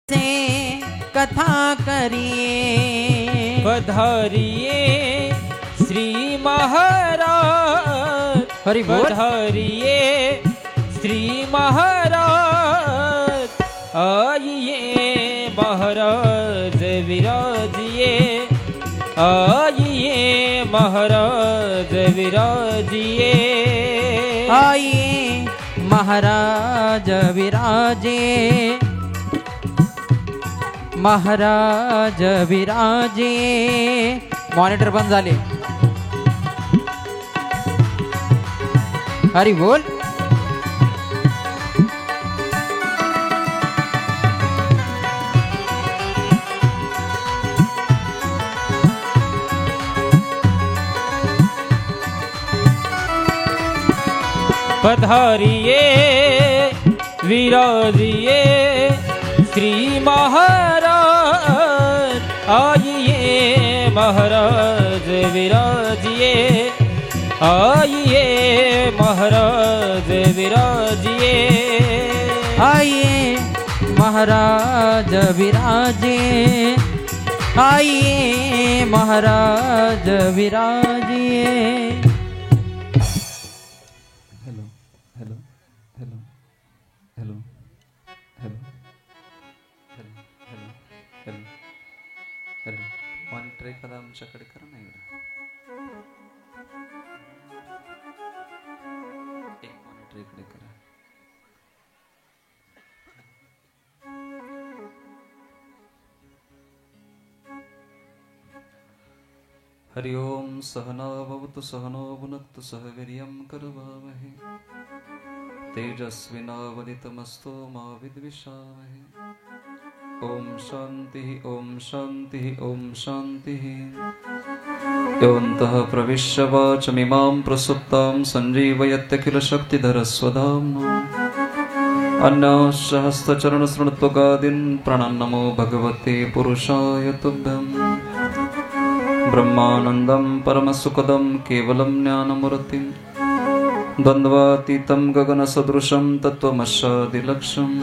से कथा करिए। पधारिए श्री महाराज, हरि बोल। पधारिए श्री महाराज, आइए महाराज विराजिए, आइए महाराज विराजिए, आइए महाराज विराजे, महाराज विराजे। मॉनिटर बंद झाले। हरी बोल। पधारिए विराजिए श्री महाराज, आइए महाराज विराजिए, आइए महाराज विराजिए, आइए महाराज विराजे, आइए महाराज विराजिए। Hello hello hello hello hello hello hello hello hello monitor एखादा आमच्याकडे करा ना इकडे, एक मॉनिटर इकडे करा. हरि ओम सहना भवतु सहनो भुनक्तु सह वीर्यं करवावहै तेजस्विनावनितमस्तु मा विद्विषावहै. ओम शांति ओम शांति ओम शांति. योऽन्तः प्रविश्य वाचमिमां प्रसुप्तां सञ्जीवयत्यखिलशक्तिधरस्वधाम्ना अन्याश्चहस्तचरणशृणुत्वगादीन् प्रणन्नमो भगवते पुरुषाय तुभ्यम्. ब्रह्मानन्दं परमसुखदं केवलं ज्ञानमूर्तिं द्वन्द्वातीतं गगनसदृशं तत्त्वमस्यादिलक्ष्यम्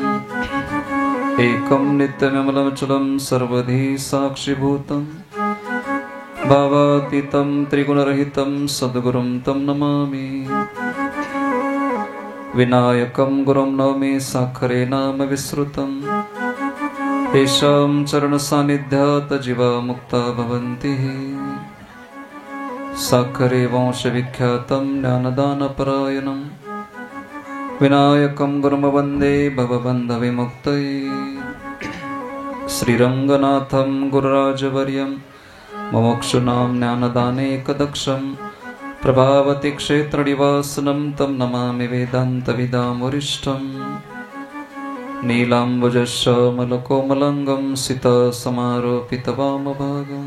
एकं नित्यममलमचलं सर्वधी साक्षिभूतं भावातीतं त्रिगुणरहितं सद्गुरुं तं नमामि. विनायकं गुरुं नौमि साक्षरे नाम विस्मृतं तेषां चरणसान्निध्यात् जीवा मुक्ता भवन्ति. साक्षरे वंशविख्यातं ज्ञानदानपरायणं विनायकं गुरुं वन्दे भवबन्धविमुक्तये. श्रीरङ्गनाथं गुरुराजवर्यं मुमुक्षूणां ज्ञानदानेकदक्षं प्रभावति क्षेत्रनिवासनं तं नमामि वेदान्तविदां वरिष्ठम्. नीलाम्बुजश्यामलकोमलङ्गं सितासमारोपितवामभागं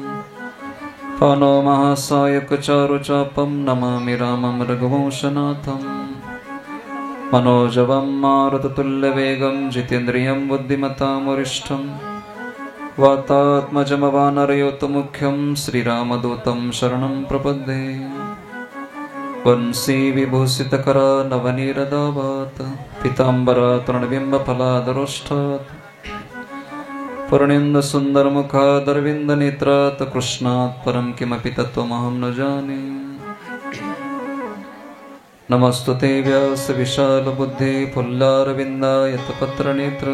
पानो महासायकचारुचापं नमामि रामं रघुवंशनाथं. मनोजवं मारुततुल्यवेगं जितेन्द्रियं बुद्धिमतां वरिष्ठं वातात्मजमवानरयोतमुख्यं श्रीरामदूतं शरणं प्रपद्ये. वंशी विभूषितकरा नवनीरदावात् पीताम्बरा तृणबिम्बफलादरोष्ठात् पूर्णेन्दुसुन्दरमुखादरविन्दनेत्रात् कृष्णात् परं किमपि तत्त्वमहं न जाने. नमस्तुते व्यासविशालबुद्धे फुल्लारविन्दायतपत्रनेत्र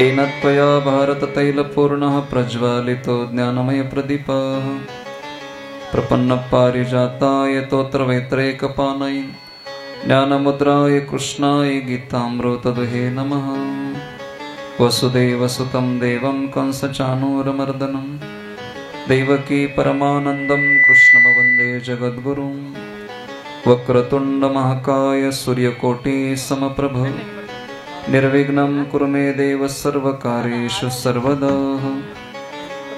येन त्वया भारततैलपूर्णः प्रज्वालितो ज्ञानमयप्रदीपः. प्रपन्नपारिजाताय तोत्रवेत्रैकपाणये ज्ञानमुद्राय कृष्णाय गीतामृतदुहे नमः. वसुदेवसुतं देवं कंसचाणूरमर्दनं देवकी परमानन्दं कृष्णं वन्दे जगद्गुरुं. वक्रतुण्डमहाकाय सूर्यकोटिसमप्रभ निर्विघ्नं कुरु मे देव सर्वकार्येषु सर्वदा.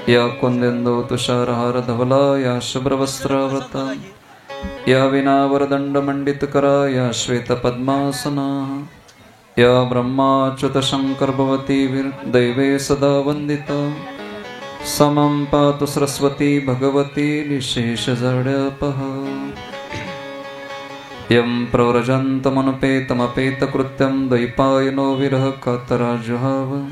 या कुन्देन्दु तुषारहारधवला या शुभ्रवस्त्रावृता या वीणावरदण्डमण्डितकरा या श्वेतपद्मासना या ब्रह्माच्युतशङ्करभवती दैवे सदा वन्दिता. समं पातु सरस्वती भगवती निःशेषजड्यापः. यं प्रव्रजन्तमनुपेतमपेतकृत्यं द्वैपायनो विरह कातराजुहाव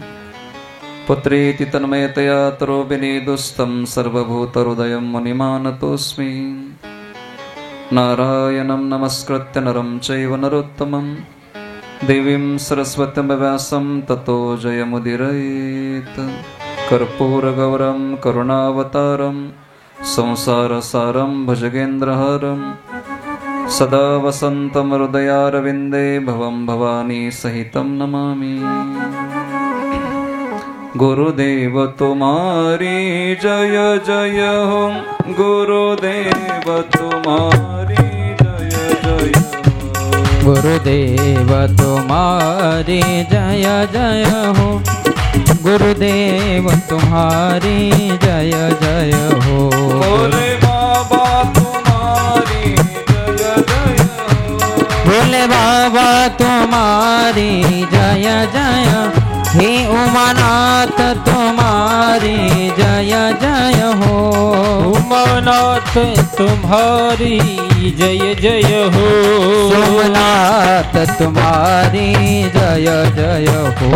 पुत्रेति तन्मयतया तरोभिनेदुस्तं सर्वभूतहृदयं मुनिमानतोऽस्मि। नारायणं नमस्कृत्य नरं चैव नरोत्तमं देवीं सरस्वतीं व्यासं ततो जयमुदीरयेत्। कर्पूरगौरं करुणावतारं संसारसारं भुजगेन्द्रहारं सदा वसन्तं हृदयारविन्दे भवं भवानी सहितं नमामि। गुरुदेव तुम्हारी जय जय हो, गुरुदेव तुम्हारी जय जय हो, गुरुदेव तुम्हारी जय जय हो, गुरुदेव तुम्हारी जय जय हो। भोले बाबा तुम्हारी जय जय हो, भोले बाबा तुम्हारी जय जय, हे उमानाथ तुम्हारी जय जय हो। उमानाथ तुम्हारी जय जय हो, सोमनाथ तुम्हारी जय जय हो,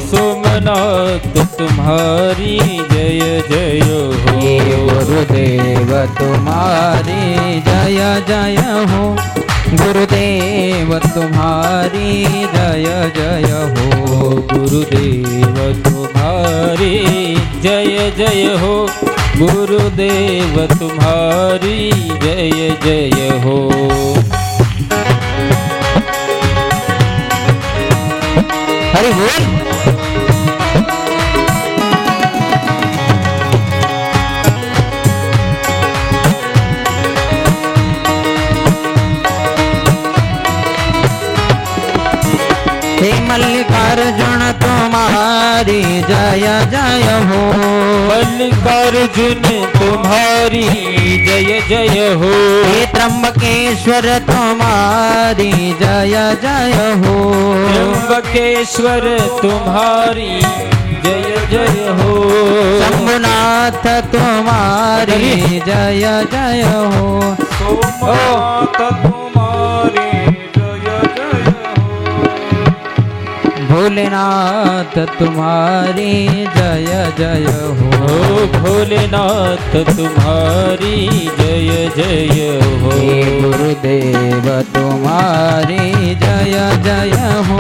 सोमनाथ तुम्हारी जय जय हो। हे गुरुदेव तुम्हारी जय जय हो, गुरुदेव तुम्हारी जय जय हो, गुरुदेव तुम्हारी जय जय हो, गुरुदेव तुम्हारी जय जय हो। हरि बोल। हे मल्लिकार्जुन तुम्हारी जय जय हो, मल्लिकार्जुन तुम्हारी जय जय हो, हे त्र्यंबकेश्वर तुम्हारी जय जय हो, त्र्यंबकेश्वर तुम्हारी जय जय हो, शंभुनाथ तुम्हारी जय जय हो, सोमनाथ तुम्हारी जय जय हो, भोलेनाथ तुम्हारी जय जय हो, भोलेनाथ तुम्हारी जय जय हो, हे गुरुदेव तुम्हारी जय जय हो,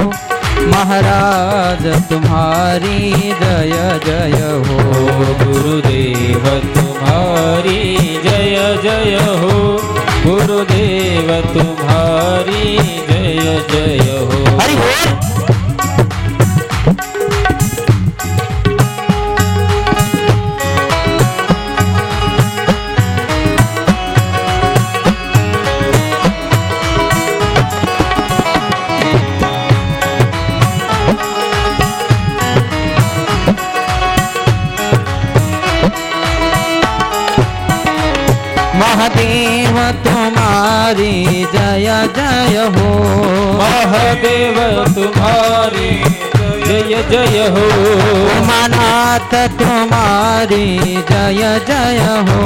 महाराज तुम्हारी जय जय हो, गुरुदेव तुम्हारी जय जय हो, गुरुदेव तुम्हारी जय जय हो। हरि बोल। महादेव तुम्हारी जय जय हो, महादेव तुम्हारी जय जय हो, उमानाथ तुम्हारी जय जय हो,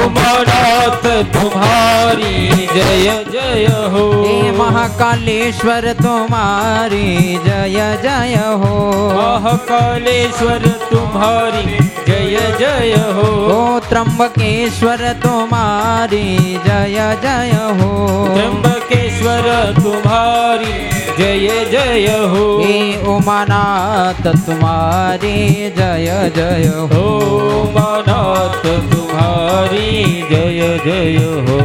उमानाथ तुम्हारी जय जय हो, हे महाकालेश्वर तुम्हारी जय जय हो, महाकालेश्वर तुम्हारी जय जय हो, ओ त्र्यंबकेश्वर तुम्हारी जय जय हो, त्र्यंबकेश्वर तुम्हारी जय जय हो, हे उमानाथ तुम्हारी जय जय हो, उमानाथ तुम्हारी जय जय हो,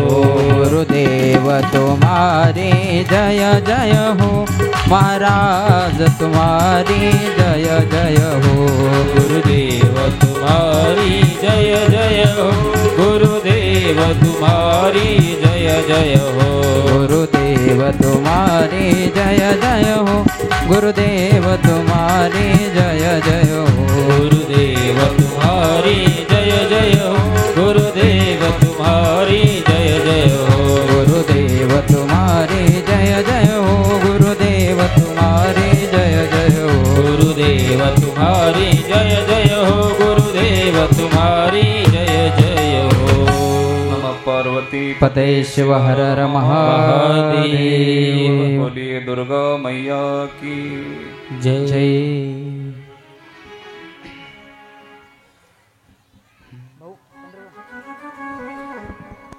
गुरुदेव तुम्हारी जय जय हो, महाराज तुम्हारी जय जय हो, गुरुदेव तुम्हारी जय जय हो, गुरुदेव तुम्हारी जय जय हो, गुरुदेव तुम्हारी जय जय हो, गुरुदेव तुम्हारी जय जय हो, गुरुदेव तुम्हारी जय जय हो, गुरुदेव तुम्हारी जय जय हो, गुरुदेव तुम्हारी जय जय हो, गुरुदेव तुम्हारी जय जय हो, गुरुदेव तुम्हारी जय जय हो, गुरुदेव तुम्हारी जय जय हो। नमः पार्वती पते शिव हर हर महादेव। बोलिए दुर्गा मैया की जय जय।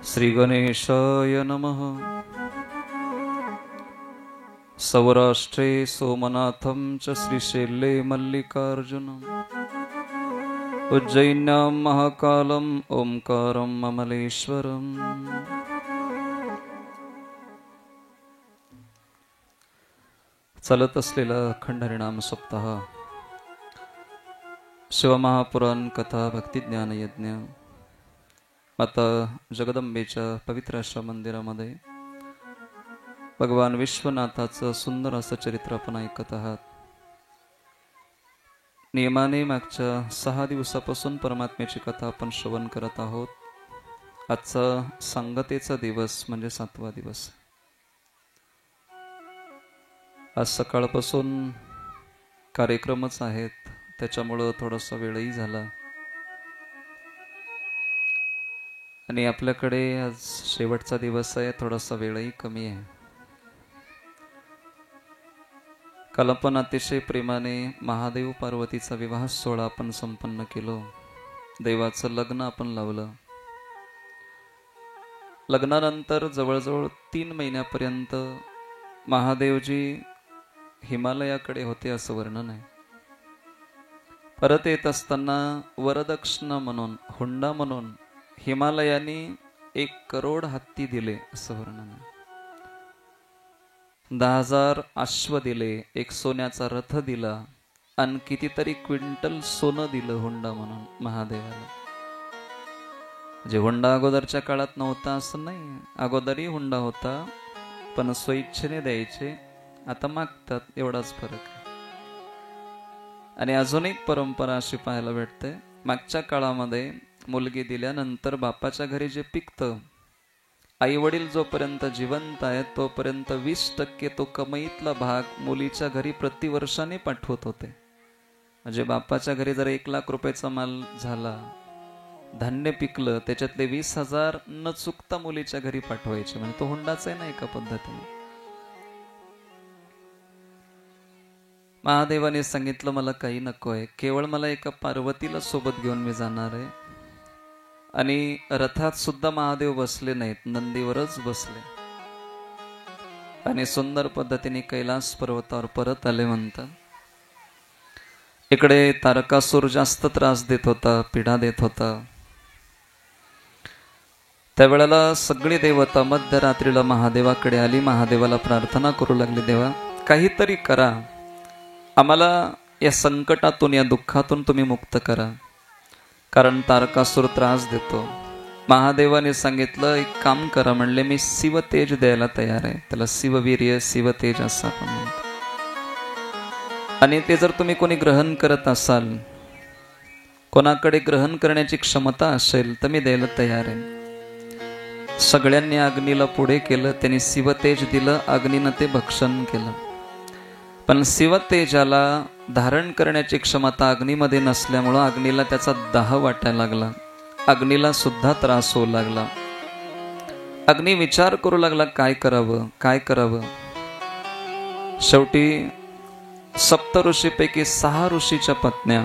श्रीगणेशाय नमः। सौराष्ट्रे सोमनाथं च श्रीशैले मल्लिकार्जुनम् उज्जयिन्यां महाकालम् ओंकारं अमलेश्वरम्। चालत असलेला अखंड हरिनाम सप्ताह शिवमहापुराण कथा भक्तिज्ञान यज्ञ माता जगदंबेच्या पवित्र आश्रम मंदिरामध्ये भगवान विश्वनाथाचं सुंदर असं चरित्र आपण ऐकत आहात। नियमाने मागच्या 6 दिवसापासून परमात्म्याची कथा आपण श्रवण करत आहोत। आजचा सांगतेचा दिवस म्हणजे 7वा दिवस। आज सकाळपासून कार्यक्रमच आहेत, त्याच्यामुळं थोडासा वेळही झाला आणि आपल्याकडे आज शेवटचा दिवस आहे, थोडासा वेळही कमी आहे। काल आपण अतिशय प्रेमाने महादेव पार्वतीचा विवाह सोहळा आपण संपन्न केलो। देवाचं लग्न आपण लावलं। लग्नानंतर जवळजवळ 3 महिन्यापर्यंत महादेवजी हिमालयाकडे होते असं वर्णन आहे। परत येत असताना वरदक्षिणा म्हणून, हुंडा म्हणून हिमालयाने 1 करोड हत्ती दिले असं वर्णन आहे। 10,000 अश्व दिले, 1 सोन्याचा रथ दिला आणि कितीतरी क्विंटल सोनं दिलं हुंडा म्हणून महादेवाला। जे हुंडा अगोदरच्या काळात नव्हता असं नाही, अगोदरही हुंडा होता पण स्वइच्छेने द्यायचे, आता मागतात, एवढाच फरक आहे। आणि अजून एक परंपरा अशी पाहायला भेटते, मागच्या काळामध्ये मुलगी दिल्यानंतर बापाच्या घरी जे पिकतं, आई वडील जोपर्यंत जिवंत आहेत तोपर्यंत 20% तो कमाईतला भाग मुलीच्या घरी प्रतिवर्षाने पाठवत होते। म्हणजे बापाच्या घरी जर 1 लाख रुपयाचा माल झाला, धान्य पिकलं, त्याच्यातले 20,000 न चुकता मुलीच्या घरी पाठवायचे। म्हणजे तो हुंडाच आहे ना एका पद्धतीने। महादेवाने सांगितलं मला काही नको आहे, केवळ मला एका पार्वतीला सोबत घेऊन मी जाणार आहे। आणि रथात सुद्धा महादेव बसले नाहीत, नंदीवरच बसले आणि सुंदर पद्धतीने कैलास पर्वतावर परत आले म्हणतात। इकडे तारकासूर जास्त त्रास देत होता, पीडा देत होता। त्यावेळेला सगळी देवता मध्यरात्रीला महादेवाकडे आली, महादेवाला प्रार्थना करू लागली, देवा काहीतरी करा, आम्हाला या संकटातून, या दुःखातून तुम्ही मुक्त करा, कारण तारकासूर त्रास देतो। महादेवाने सांगितलं एक काम करा, म्हणले मी शिवतेज द्यायला तयार आहे। त्याला शिववीर्य, शिवतेज असं आपण म्हणतो। आणि ते जर तुम्ही कोणी ग्रहण करत असाल, कोणाकडे ग्रहण करण्याची क्षमता असेल तर मी द्यायला तयार आहे। सगळ्यांनी अग्नीला पुढे केलं, त्यांनी शिवतेज दिलं, अग्नीनं ते भक्षण केलं। पण शिवतेजाला धारण करण्याची क्षमता अग्नीमध्ये नसल्यामुळं अग्नीला त्याचा दाह वाटायला लागला, अग्नीला सुद्धा त्रास होऊ लागला। अग्नी विचार करू लागला काय करावं, काय करावं। शेवटी 7 ऋषीपैकी 6 ऋषीच्या पत्न्या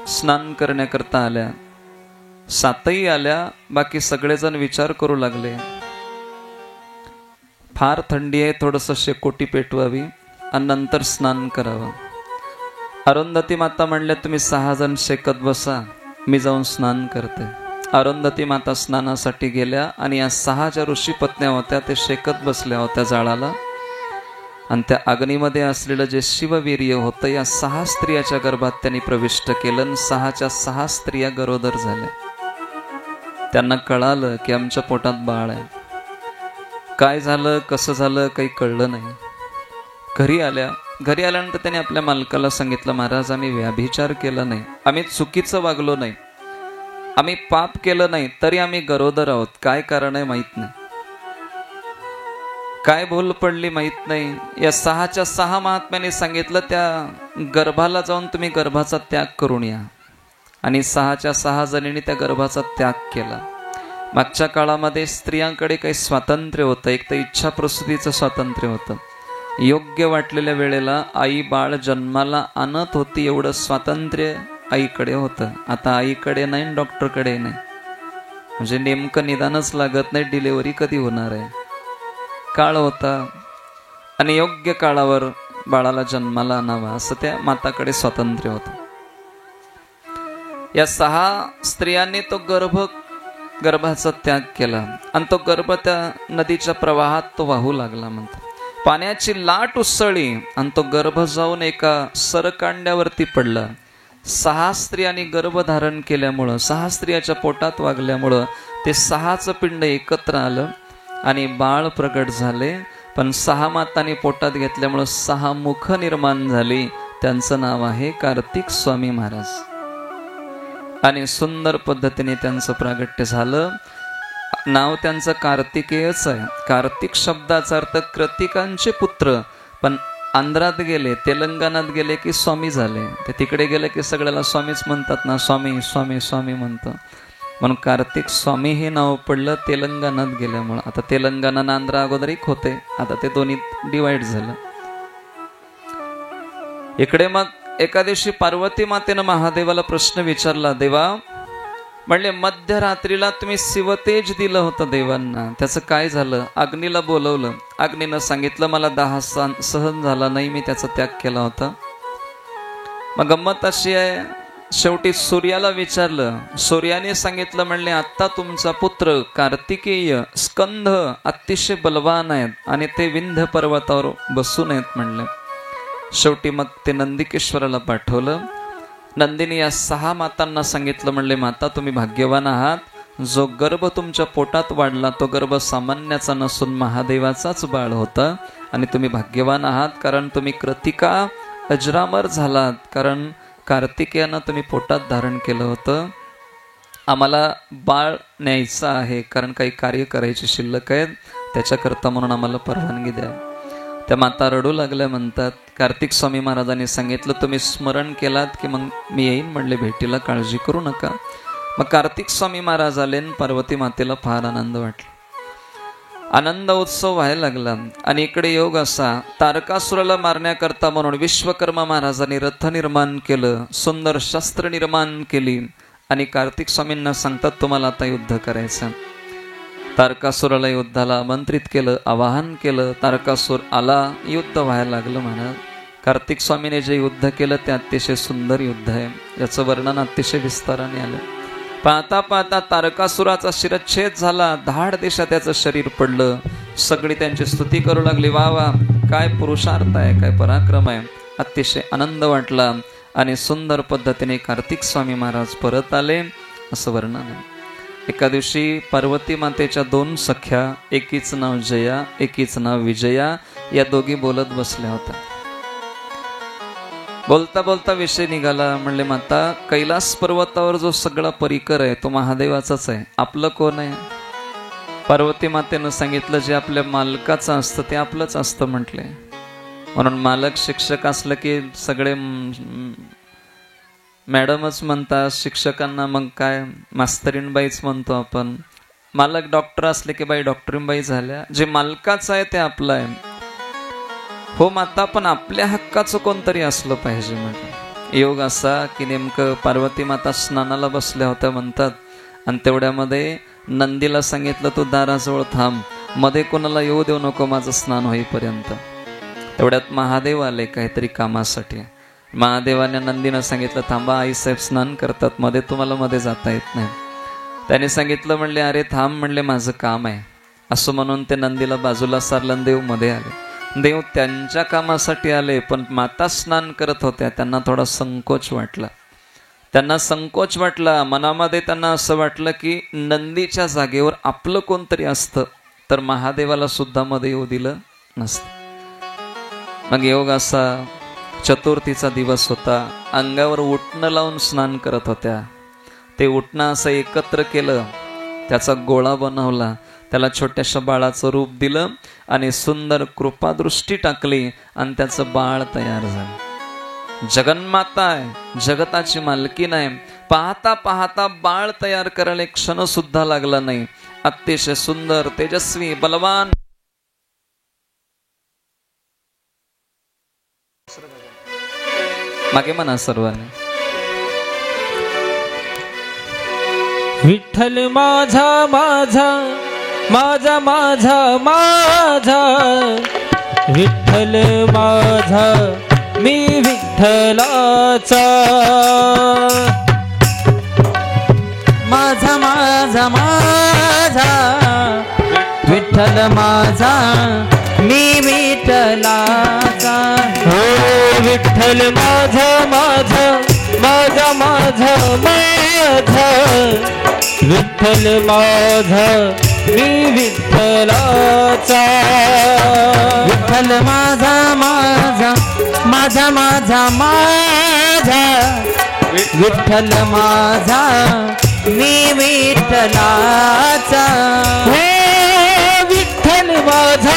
स्नान करण्याकरता आल्या, 7ही आल्या, बाकी सगळेजण विचार करू लागले फार थंडी आहे, थोडंसं शेकोटी पेटवावी आणि नंतर स्नान करावं। अरुंधती माता म्हणल्या तुम्ही 6 जण शेकत बसा, मी जाऊन स्नान करते। अरुंधती माता स्नानासाठी गेल्या आणि या 6 ज्या ऋषी पत्न्या होत्या ते शेकत बसल्या होत्या जाळाला, आणि त्या अग्नीमध्ये असलेलं जे शिववीर्य होतं या 6 स्त्रियाच्या गर्भात त्यांनी प्रविष्ट केलं आणि 6च्या 6 स्त्रिया गरोदर झाल्या। त्यांना कळालं की आमच्या पोटात बाळ आहे। काय झालं, कसं झालं काही कळलं नाही। घरी आल्यानंतर त्याने आपल्या मालकाला सांगितलं, महाराज आम्ही व्याभिचार केला नाही, आम्ही चुकीचं वागलो नाही, आम्ही पाप केलं नाही, तरी आम्ही गरोदर आहोत। काय कारण आहे माहित नाही, काय भूल पडली माहित नाही। या 6च्या 6 महात्म्याने सांगितलं त्या गर्भाला जाऊन तुम्ही गर्भाचा त्याग करून या, आणि 6च्या 6 जणींनी त्या गर्भाचा त्याग केला। मागच्या काळामध्ये स्त्रियांकडे काही स्वातंत्र्य होतं, एक तर इच्छा प्रसूतीचं स्वातंत्र्य होतं। योग्य वाटलेल्या वेळेला आई बाळ जन्माला आणत होती, एवढं स्वातंत्र्य आईकडे होतं। आता आईकडे नाही, डॉक्टरकडे नाही, म्हणजे नेमकं निदानच लागत नाही, डिलेवरी कधी होणार आहे. काळ होता आणि योग्य काळावर बाळाला जन्माला आणावा असं त्या माताकडे स्वातंत्र्य होतं. या 6 स्त्रियांनी तो गर्भाचा त्याग केला आणि तो गर्भ त्या नदीच्या प्रवाहात तो वाहू लागला. म्हणतात पाण्याची लाट उसळली आणि तो गर्भ जाऊन एका सरकांड्यावरती पडला. 6 स्त्रियांनी गर्भधारण केल्यामुळं, 6 स्त्रियाच्या पोटात वागल्यामुळं ते 6चं पिंड एकत्र आलं आणि बाळ प्रगट झाले. पण 6 मातांनी पोटात घेतल्यामुळं 6 मुख निर्माण झाली. त्यांचं नाव आहे कार्तिक स्वामी महाराज. आणि सुंदर पद्धतीने त्यांचं प्रागट्य झालं. नाव त्यांचं कार्तिकेयच आहे. कार्तिक शब्दाचा अर्थ कृतिकांचे पुत्र. पण आंध्रात गेले, तेलंगणात गेले की स्वामी झाले. ते तिकडे गेले की सगळ्याला स्वामीच म्हणतात ना, स्वामी स्वामी स्वामी म्हणतं. म्हणून कार्तिक स्वामी हे नाव पडलं तेलंगणात गेल्यामुळं. आता तेलंगणा आणि आंध्र अगोदर एक होते, आता ते दोन्ही डिवाइड झालं. इकडे मग एका दिवशी पार्वती मातेनं महादेवाला प्रश्न विचारला. देवा, म्हणले मध्यरात्रीला तुम्ही शिवतेज दिलं होतं देवांना, त्याचं काय झालं? अग्नीला बोलवलं. अग्नीनं सांगितलं मला दाह सहन झाला नाही, मी त्याचा त्याग केला होता. मग गंमत अशी आहे, शेवटी सूर्याला विचारलं. सूर्याने सांगितलं, म्हणले आता तुमचा पुत्र कार्तिकेय स्कंध अतिशय बलवान आहेत आणि ते विंध्य पर्वतावर बसून आहेत म्हणले. शेवटी मग ते नंदिकेश्वराला पाठवलं. नंदिनी या 6 मातांना सांगितलं, म्हणले माता तुम्ही भाग्यवान आहात. जो गर्भ तुमच्या पोटात वाढला तो गर्भ सामान्याचा नसून महादेवाचाच बाळ होता. आणि तुम्ही भाग्यवान आहात कारण तुम्ही कृतिका अजरामर झालात, कारण कार्तिकेयानं तुम्ही पोटात धारण केलं होतं. आम्हाला बाळ न्यायचं आहे कारण काही कार्य करायची शिल्लक आहेत, त्याच्याकरता म्हणून आम्हाला परवानगी द्या. त्या माता रडू लागल्या. म्हणतात कार्तिक स्वामी महाराजांनी सांगितलं तुम्ही स्मरण केलात की मग मी येईन म्हणले भेटीला, काळजी करू नका. मग कार्तिक स्वामी महाराज आले आणि पार्वती मातेला फार आनंद वाटला. आनंद उत्सव व्हायला लागला. आणि इकडे योग असा, तारकासुराला मारण्याकरता म्हणून विश्वकर्मा महाराजांनी रथ निर्माण केलं, सुंदर शस्त्र निर्माण केली आणि कार्तिक स्वामींना सांगतात तुम्हाला आता युद्ध करायचं. तारकासुराला युद्धाला आमंत्रित केलं, आवाहन केलं. तारकासुर आला, युद्ध व्हायला लागलं. महाराज कार्तिक स्वामीने जे युद्ध केलं ते अतिशय सुंदर युद्ध आहे, याचं वर्णन अतिशय विस्ताराने आलं. पाहता पाहता तारकासुराचा शिरच्छेद झाला, 10 दिशा त्याचं शरीर पडलं. सगळी त्यांची स्तुती करू लागली, वा वा काय पुरुषार्थ आहे, काय पराक्रम आहे. अतिशय आनंद वाटला आणि सुंदर पद्धतीने कार्तिक स्वामी महाराज परत आले असं वर्णन आहे. एका दिवशी पार्वती मातेच्या 2 सख्या, एकीच नाव जया, एकीच नाव विजया, या दोघी बोलत बसल्या होत्या. बोलता बोलता विषय निघाला. म्हणले माता कैलास पर्वतावर जो सगळा परिकर आहे तो महादेवाचाच आहे, आपलं कोण आहे? पार्वती मातेनं सांगितलं जे आपल्या मालकाचं असतं ते आपलंच असतं म्हटले. म्हणून मालक शिक्षक असलं की सगळे मॅडमच म्हणतात, शिक्षकांना मग काय मास्तरीणबाईच म्हणतो आपण. मालक डॉक्टर असले की बाई डॉक्टरीणबाई झाल्या. जे मालकाचं आहे ते आपलं आहे. हो माता, पण आपल्या हक्काचं कोणतरी असलं पाहिजे म्हटलं. योग असा की नेमकं पार्वती माता स्नानाला बसल्या होत्या म्हणतात. आणि तेवढ्यामध्ये नंदीला सांगितलं तू दाराजवळ थांब, मध्ये कोणाला येऊ देऊ नको माझं स्नान होईपर्यंत. तेवढ्यात महादेव आले काहीतरी कामासाठी. महादेवाने नंदीनं सांगितलं थांबा, आईसाहेब स्नान करतात, मध्ये तुम्हाला मध्ये जाता येत नाही. त्याने सांगितलं, म्हणले अरे थांब, म्हणले माझं काम आहे. असं म्हणून ते नंदीला बाजूला सारलं, देव मध्ये आले. देव त्यांच्या कामासाठी आले, पण माता स्नान करत होत्या, त्यांना थोडा संकोच वाटला. मनामध्ये त्यांना असं वाटलं की नंदीच्या जागेवर आपलं कोणतरी असतं तर महादेवाला सुद्धा मध्ये येऊ दिलं नसतं. मग योग असा, चतुर्थीचा दिवस होता. अंगावर उटणं लावून स्नान करत होत्या. ते उटणं असं एकत्र केलं, त्याचा गोळा बनवला, त्याला छोट्याशा बाळाचं रूप दिलं आणि सुंदर कृपादृष्टी टाकली आणि त्याचं बाळ तयार झालं. जगन्माता आहे, जगताची मालकीण आहे. पाहता पाहता बाळ तयार करायला एक क्षण सुद्धा लागला नाही. अतिशय सुंदर, तेजस्वी, बलवान. मागे म्हणा सर्वांनी. विठ्ठल माझा माझा माझा माझा माझा विठ्ठल माझा मी विठ्ठलाचा माझा माझा माझा विठ्ठल माझा मी विठ्ठलाचा हो विठ्ठल माझा माझा माझा माझा माझा विठ्ठल माझा मी विठ्ठलाचा विठ्ठल माझा माझा माझा माझा माझा विठ्ठल माझा मी विठ्ठलाचा हे विठ्ठल माझा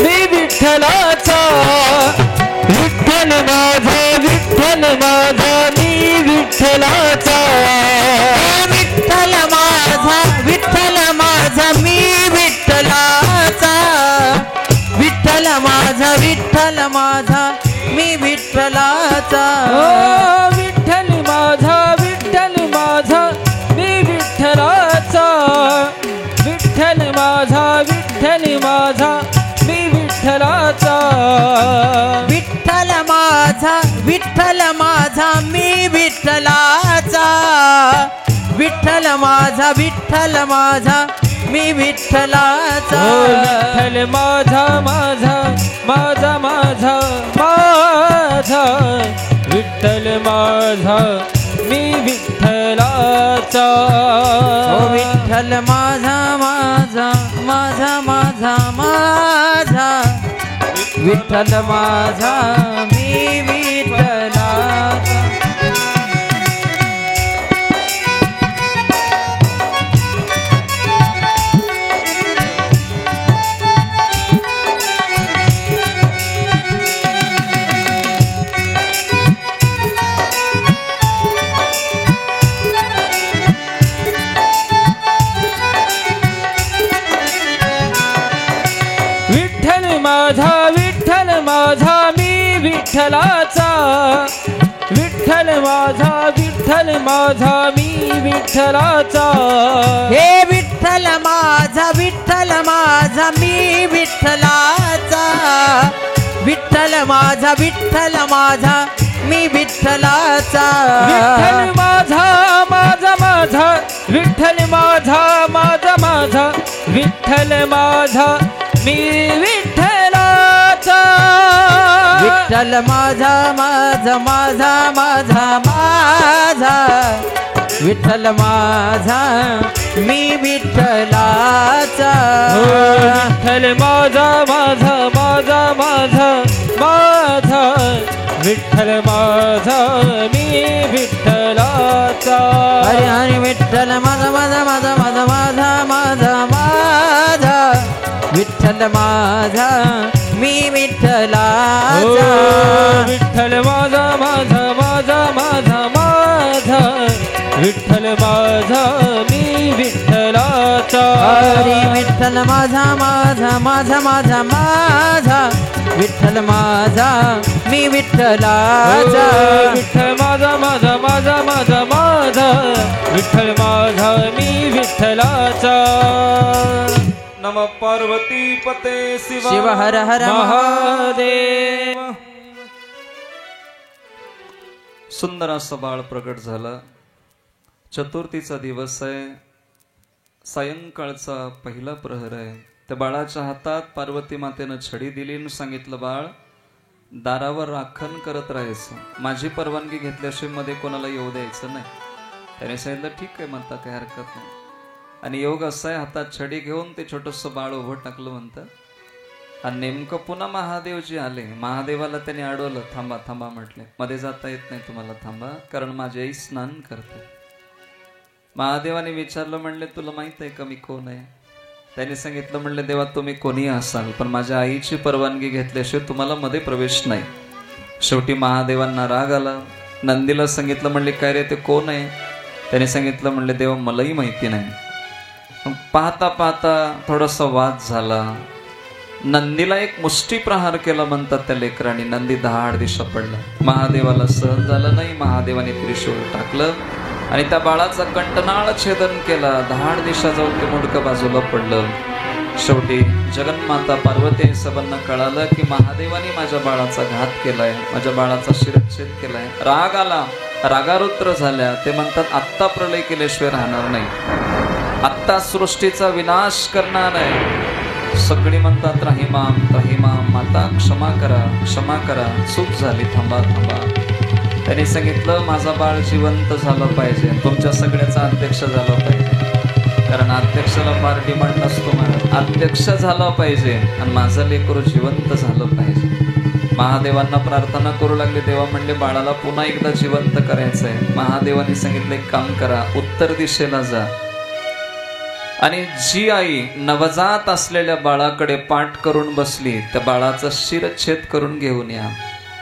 मी विठ्ठलाचा विठ्ठल माझा मी विठ्ठलाचा विठ्ठल माझा मी विठ्ठलाचा विठ्ठल माझा मी विठ्ठलाचा विठ्ठल माझा मी विठ्ठलाचा विठ्ठल माझा मी विठ्ठलाचा विठ्ठल माझा मी विठ्ठलाचा विठ्ठल माझा मी विठ्ठलाचा विठ्ठल माझा माझा माझा माझा माझा विठ्ठल माझा मी विठ्ठलाचा विठ्ठल माझा माझा माझा माझा माझा विठ्ठल माझा मी विठ्ठलाचा विठ्ठल माझा मी विठ्ठलाचा विठ्ठल माझा मी विठ्ठलाचा हे विठ्ठल माझा मी विठ्ठलाचा विठ्ठल माझा मी विठ्ठलाचा विठ्ठल माझा माझा माझा विठ्ठल माझा माझा माझा विठ्ठल माझा मी विठ्ठलाचा विठ्ठल माझा माझा माझा माझा माझा विठ्ठल माझा मी विठ्ठलाचा विठ्ठल माझा माझा माझा माझा माझा विठ्ठल माझा मी विठ्ठलाचा हरी हरी विठ्ठल माझा माझा माझा माझा माझा माझा माझा विठ्ठल माझा मी विठ्ठलाचा विठ्ठल माझा माझा माझा माझा माझा विठ्ठल माझा मी विठ्ठलाचा हरी विठ्ठल माझा माझा माझा माझा माझा विठ्ठल माझा मी विठ्ठलाचा विठ्ठल माझा माझा माझा माझा माझा विठ्ठल माझा मी विठ्ठलाचा नमः पार्वती पते शिव हर हर महादेव सुंदर असं बाळ प्रकट झालं. चतुर्थीचा दिवस आहे, सायंकाळचा पहिला प्रहर आहे. त्या बाळाच्या हातात पार्वती मातेनं छडी दिली आणि सांगितलं, बाळ दारावर राखण करत राहायचं, माझी परवानगी घेतल्याशिवाय मध्ये कोणाला येऊ द्यायचं नाही. त्याने सांगितलं ठीक आहे म्हणता, काही हरकत नाही. आणि योग असा आहे, हातात छडी घेऊन ते छोटंसं बाळ उभं टाकलं म्हणतं. आणि नेमकं पुन्हा महादेवजी आले. महादेवाला त्याने अडवलं, थांबा थांबा म्हटले, मध्ये जाता येत नाही तुम्हाला, थांबा, कारण माझी आई स्नान करते. महादेवाने विचारलं, म्हणले तुला माहित आहे का मी कोण आहे? त्याने सांगितलं, म्हणले देवा तुम्ही कोणी असाल, पण माझ्या आईची परवानगी घेतल्याशिवाय तुम्हाला मध्ये प्रवेश नाही. शेवटी महादेवांना राग आला. नंदीला सांगितलं, म्हणले काय रे ते कोण आहे? त्याने सांगितलं, म्हणले देवा मलाही माहिती नाही. पाहता पाहता थोडासा वाद झाला. नंदीला एक मुष्टी प्रहार केला म्हणतात त्या लेकरांनी. नंदी 10 दिशा पडला. महादेवाला सहन झालं नाही. महादेवाने त्रिशूळ टाकलं आणि त्या बाळाचा कंटनाळ छेदन केला. 10 दिशा जाऊन ते मुंडकं बाजूला पडलं. शेवटी जगन्माता पार्वती सबंना कळालं की महादेवाने माझ्या बाळाचा घात केलाय, माझ्या बाळाचा शिरच्छेद केलाय. राग आला, रागारुद्र झाल्या. ते म्हणतात आत्ता प्रलय केल्याशिवाय राहणार नाही, आत्ता सृष्टीचा विनाश करणार आहे. सगळी म्हणतात राहिमाम राहिमाम, माता क्षमा करा क्षमा करा, चूक झाली, थांबा थांबा. त्यांनी सांगितलं माझा बाळ जिवंत झालं पाहिजे, तुमच्या सगळ्याचा अध्यक्ष झाला पाहिजे, कारण अध्यक्षाला फार डिमांड नसतो महाराज. अध्यक्ष झाला पाहिजे आणि माझं लेकरू जिवंत झालं पाहिजे. महादेवांना प्रार्थना करू लागले. देवा म्हणले बाळाला पुन्हा एकदा जिवंत करायचंय. महादेवांनी सांगितलं एक काम करा, उत्तर दिशेला जा आणि जी आई नवजात असलेल्या बाळाकडे पाठ करून बसली त्या बाळाचा शिरच्छेद करून घेऊन या.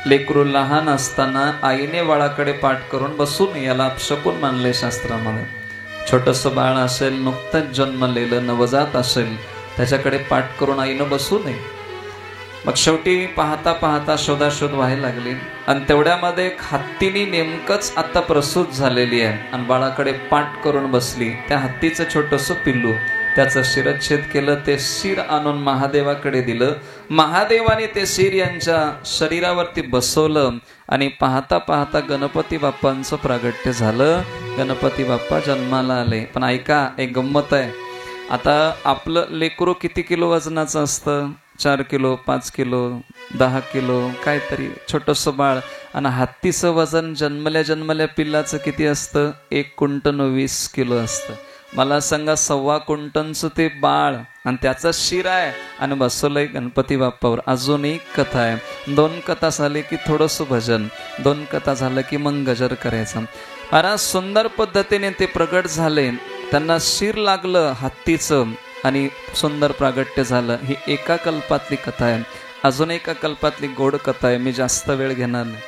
लेकरू लहान असताना आईने बाळाकडे पाठ करून बसू नये, याला अपशकुन मानले शास्त्रामध्ये. छोटंसं बाळ असेल, नुकतंच जन्मलेलं नवजात असेल, त्याच्याकडे पाठ करून आईनं बसू नये. मग शेवटी पाहता पाहता शोधाशोध व्हायला लागली आणि तेवढ्यामध्ये एक हत्तीनी नेमकंच आता प्रसूत झालेली आहे आणि बाळाकडे पाठ करून बसली. त्या हत्तीचं छोटंसं पिल्लू, त्याचं शिरच्छेद केलं. ते शिर आणून महादेवाकडे दिलं. महादेवाने ते शिर यांच्या शरीरावरती बसवलं आणि पाहता पाहता गणपती बाप्पांचं प्रागट्य झालं. गणपती बाप्पा जन्माला आले. पण ऐका, एक गंमत आहे. आता आपलं लेकरू किती किलो वजनाचं असतं? 4 किलो, 5 किलो, 10 किलो, काहीतरी छोटंसं बाळ. आणि हत्तीचं वजन जन्मल्या पिल्लाचं किती असतं? 1 क्विंटल 20 किलो असतं. मला सांगा, 1.25 क्विंटलचं ते बाळ आणि त्याचा शिर आहे आणि बसवलंय गणपती बाप्पावर. अजून एक कथा आहे. 2 कथा झाली की थोडंसं भजन, 2 कथा झालं की मग गजर करायचा. अरे सुंदर पद्धतीने ते प्रगट झाले. त्यांना शिर लागलं हत्तीचं आणि सुंदर प्रागट्य झालं. ही एका कल्पातली कथा आहे. अजून एका कल्पातली गोड कथा आहे, मी जास्त वेळ घेणार नाही.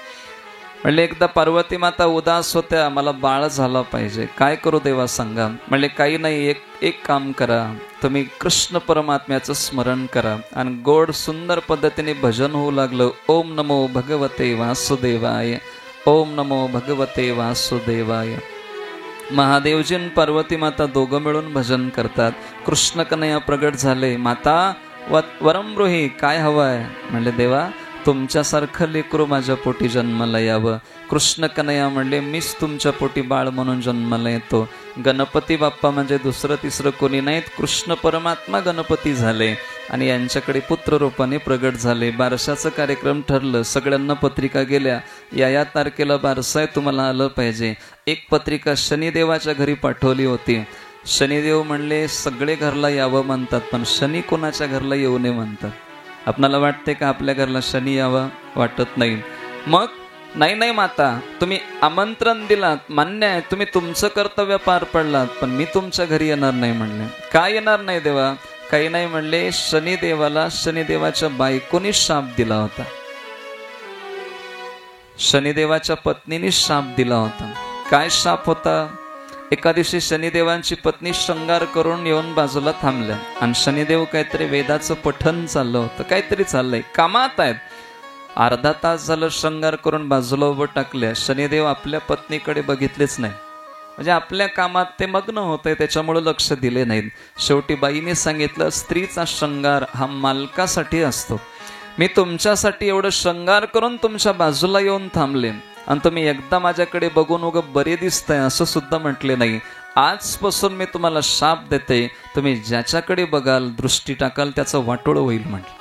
म्हणले एकदा पार्वती माता उदास होत्या, मला बाळ झाला पाहिजे, काय करू देवा सांगा. म्हणले काही नाही, एक काम करा, तुम्ही कृष्ण परमात्म्याचं स्मरण करा. आणि गोड सुंदर पद्धतीने भजन होऊ लागलं. ओम नमो भगवते वासुदेवाय, ओम नमो भगवते वासुदेवाय. महादेवजी आणि पार्वती माता दोघं मिळून भजन करतात. कृष्ण कन्हैया प्रगट झाले. माता वरमृही, काय हवं आहे? म्हणले देवा तुमच्यासारखं लेकरू माझ्या पोटी जन्माला यावं. कृष्ण कन्हैया म्हणले मीच तुमच्या पोटी बाळ म्हणून जन्माला येतो. गणपती बाप्पा म्हणजे दुसरं तिसरं कोणी नाहीत, कृष्ण परमात्मा गणपती झाले आणि यांच्याकडे पुत्र रूपाने प्रगट झाले. बारशाचं कार्यक्रम ठरलं, सगळ्यांना पत्रिका गेल्या, या तारखेला बारसा आहे, तुम्हाला आलं पाहिजे. एक पत्रिका शनिदेवाच्या घरी पाठवली होती. शनिदेव म्हणले सगळे घरला यावं म्हणतात, पण शनी कोणाच्या घरला येऊ नये म्हणतात. आपणाला वाटते का आपल्या घरला शनी यावं? वाटत नाही. मग नाही माता, तुम्ही आमंत्रण दिलात, मान्य आहे, तुम्ही तुमचं कर्तव्य पार पडलात, पण मी तुमच्या घरी येणार नाही म्हणले. काय येणार नाही देवा? काही नाही म्हणले, शनिदेवाला शनिदेवाच्या बायकोनी शाप दिला होता, शनिदेवाच्या पत्नीने शाप दिला होता. काय शाप होता? एका दिवशी शनिदेवांची पत्नी शृंगार करून येऊन बाजूला थांबल्या आणि शनिदेव काहीतरी वेदाचं पठण चाललं होतं, काहीतरी चाललंय, कामात आहेत. अर्धा तास झालं शृंगार करून बाजूला उभं टाकल्या. शनिदेव आपल्या पत्नीकडे बघितलेच नाही, म्हणजे आपल्या कामात ते मग्न होते, त्याच्यामुळे लक्ष दिले नाहीत. शेवटी बाईने सांगितलं स्त्रीचा शृंगार हा मालकासाठी असतो. मी तुमच्यासाठी एवढं शृंगार करून तुमच्या बाजूला येऊन थांबले आणि तुम्ही एकदा माझ्याकडे बघून उगं बरे दिसतंय असं सुद्धा म्हटले नाही. आजपासून मी तुम्हाला शाप देते, तुम्ही ज्याच्याकडे बघाल दृष्टी टाकाल त्याचं वाटोळं होईल म्हटलं.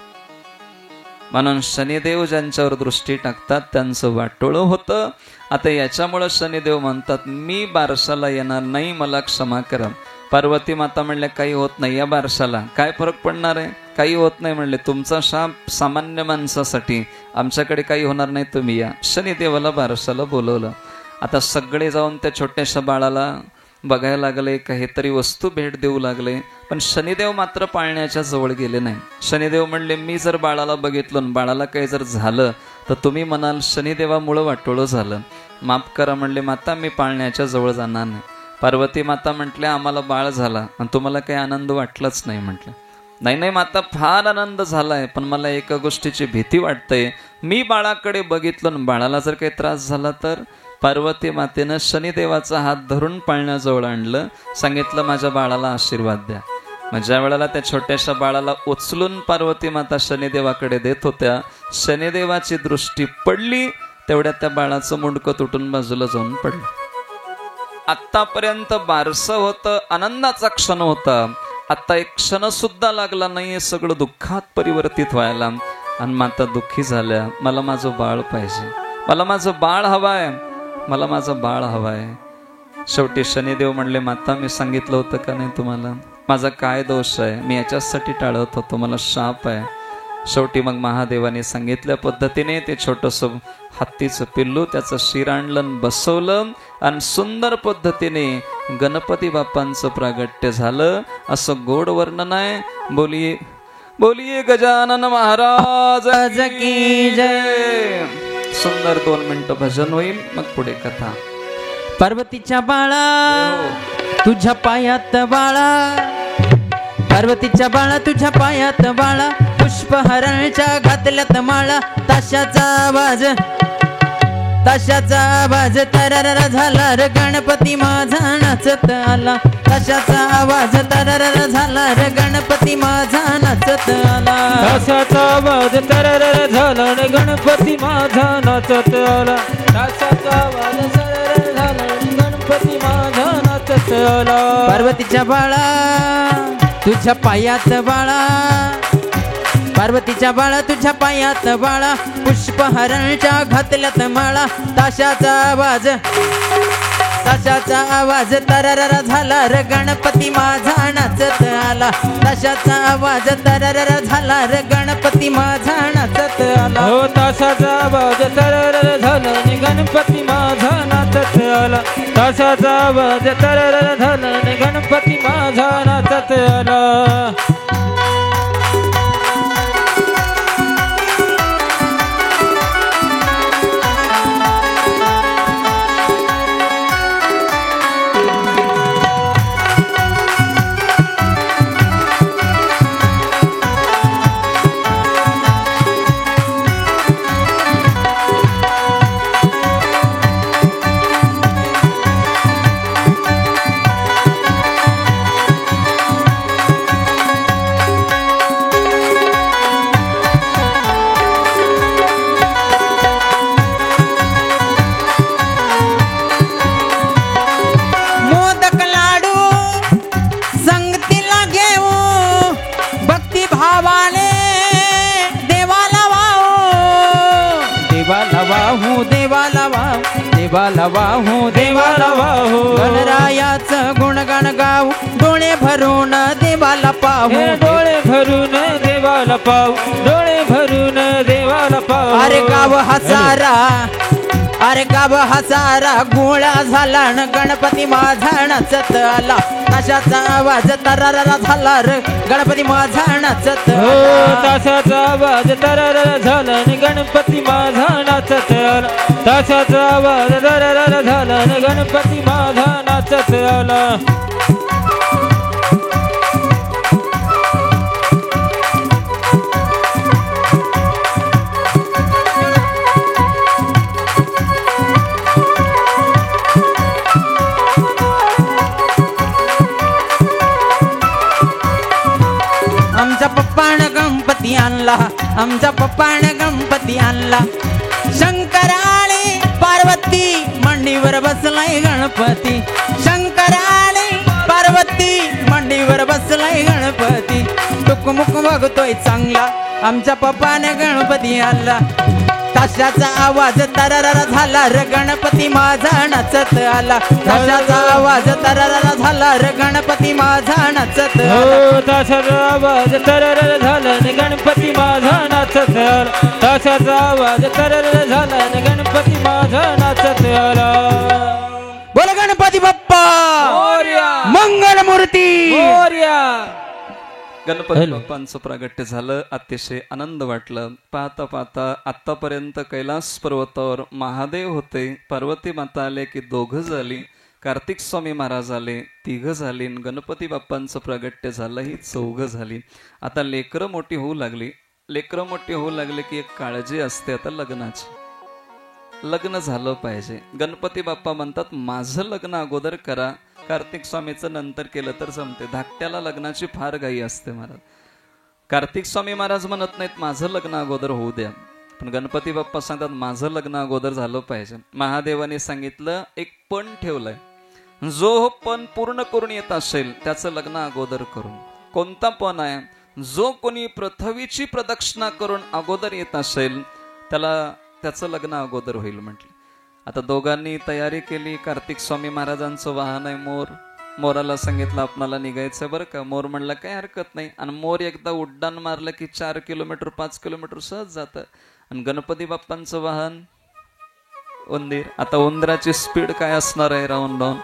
म्हणून शनिदेव ज्यांच्यावर दृष्टी टाकतात त्यांचं वाटोळं होतं. आता याच्यामुळं शनिदेव म्हणतात मी बारशाला येणार नाही, मला क्षमा करा. पार्वती माता म्हणल्या काही होत नाही, या बारशाला काय फरक पडणार आहे? काही होत नाही म्हणले, तुमचा शाप सामान्य माणसासाठी, आमच्याकडे काही होणार नाही, तुम्ही या. शनिदेवाला बारशाला बोलवलं. आता सगळे जाऊन त्या छोट्याशा बाळाला बघायला लागले, काहीतरी वस्तू भेट देऊ लागले, पण शनिदेव मात्र पाळण्याच्या जवळ गेले नाही. शनिदेव म्हणले मी जर बाळाला बघितलं, बाळाला काही जर झालं तर तुम्ही म्हणाल शनिदेवामुळं वाटोळं झालं, माफ करा. म्हणले माता मी पाळण्याच्या जवळ जाणार नाही. पार्वती माता म्हटल्या आम्हाला बाळ झाला आणि तुम्हाला काही आनंद वाटलाच नाही. म्हटलं नाही माता, फार आनंद झालाय, पण मला एका गोष्टीची भीती वाटते. मी बाळाकडे बघितलं, बाळाला जर काही त्रास झाला तर पार्वती मातेनं शनिदेवाचा हात धरून पाळण्याजवळ आणलं, सांगितलं माझ्या बाळाला आशीर्वाद द्या. मग ज्या वेळेला त्या छोट्याशा बाळाला उचलून पार्वती माता शनिदेवाकडे देत होत्या, शनिदेवाची दृष्टी पडली, तेवढ्यात त्या बाळाचं मुंडकं तुटून बाजूला जाऊन पडलं. आतापर्यंत बारसं होतं, आनंदाचा क्षण होता, आता एक क्षण सुद्धा लागला नाहीये सगळं दुःखात परिवर्तित व्हायला. आणि माता दुःखी झाल्या, मला माझं बाळ पाहिजे, मला माझं बाळ हवाय, मला माझं बाळ हवाय. शेवटी शनिदेव म्हणले, माता मी सांगितलं होतं का नाही तुम्हाला, माझा काय दोष आहे, मी याच्यासाठी टाळत होतो, मला शाप आहे. शेवटी मग महादेवाने सांगितल्या पद्धतीने ते छोटंसं हत्तीचं पिल्लू, त्याचं शिर आणलं, बसवलं आणि सुंदर पद्धतीने गणपती बाप्पांचं प्रागट्य झालं. असं गोड वर्णन आहे. बोलिये बोलिये गजानन महाराज की जय. सुंदर 2 मिनिटं भजन होईल, मग पुढे कथा. पार्वतीच्या बाळा तुझ्या पायात बाळा, पार्वतीच्या बाळा तुझ्या पायात बाळा, पुष्पहाराच्या घातल्यात माळा, ताशाचा आवाज तररर झाला रे, गणपती माझा नाचत आला. ताशाचा आवाज तररर झाला रे, गणपती माझा नाचत आला. ताशाचा आवाज तररर झाला रे, गणपती माझा नाचत आला. ताशाचा आवाज तररर झाला रे, गणपती माझा नाचत आला. पार्वतीच्या बाळा तुझ्या पायात बाळा, पार्वतीच्या बाळा तुझ्या पायात बाळा, पुष्पहाराच्या घातल्यात माळा, ताशाचा आवाज तररर झाला रे, गणपती माझा नाचत आला. ताशाचा आवाज तररर झाला रे, गणपती माझा नाचत आला. हो ताशाचा आवाज तररर झाला रे, गणपती माझा नाचत आला. ताशाचा आवाज तररर झाला रे, गणपती माझा नाचत आला. देवाला वाहू देवाला वाहू, गणरायाचं गुणगान गाऊ, डोळे भरून देवाला पाहू, डोळे भरून देवाला पाहू, डोळे भरून देवाला पाहू. अरे गाव हसारा, अरे गाव हसारा गोळा झाला न, गणपती माझा नाचत आला. ताशाचा आवाज तररर झाला रे, गणपती माझा नाचत आला. हो ताशाचा आवाज तररर झाला आणि गणपती माझा नाचत आला. ताशाचा आवाज तररर झाला आणि गणपती माझा नाचत आला. गणपती आणला, आमचा पप्पाने गणपती आणला. शंकर आले पार्वती मांडीवर बसलाय गणपती, शंकर आले पार्वती मांडीवर बसलाय गणपती. टुकमुक बघतोय चांगला, आमच्या पप्पाने गणपती आणला. ताशाचा आवाज तररर झाला रे, गणपती माझा नाचत आला. ताशाचा आवाज तररर झाला रे, गणपती माझा नाचत आला. ताशाचा आवाज तररर झाला आणि गणपती माझा नाचत आला. ताशाचा आवाज तररर झाला आणि गणपती माझा नाचत आला. बोल गणपती बाप्पा मोरया, मंगल मूर्ती मोरया. गणपती बाप्पांचं प्रागट्य झालं, अतिशय आनंद वाटलं. पाहता पाहता आतापर्यंत कैलास पर्वतावर महादेव होते, पार्वती माता आले की 2 झाली, कार्तिक स्वामी महाराज आले 3 झाली, गणपती बाप्पांचं प्रागट्य झालं ही 4 झाली. आता लेकरं मोठी होऊ लागली. लेकरं मोठी होऊ लागले की एक काळजी असते आता लग्नाची. लग्न झालं पाहिजे. गणपती बाप्पा म्हणतात माझं लग्न अगोदर करा, कार्तिक स्वामीचं नंतर केलं तर जमते. धाकट्याला लग्नाची फार घाई असते महाराज. कार्तिक स्वामी महाराज म्हणत नाहीत माझं लग्न अगोदर होऊ द्या, पण गणपती बाप्पा सांगतात माझं लग्न अगोदर झालं पाहिजे. महादेवाने सांगितलं एक पण ठेवलंय, जो पण पूर्ण करून येत असेल त्याचं लग्न अगोदर करून. कोणता पण आहे? जो कोणी पृथ्वीची प्रदक्षिणा करून अगोदर येत असेल त्याचं लग्न अगोदर होईल म्हटलं. आता दोघांनी तयारी केली. कार्तिक स्वामी महाराजांचं वाहन आहे मोर. मोराला सांगितलं आपणाला निघायचं बरं का. मोर म्हणला काही हरकत नाही. आणि मोर एकदा उड्डाण मारलं की 4 किलोमीटर 5 किलोमीटर सहज जातं. आणि गणपती बाप्पांचं वाहन उंदीर. आता उंदराची स्पीड काय असणार आहे राहून राहून.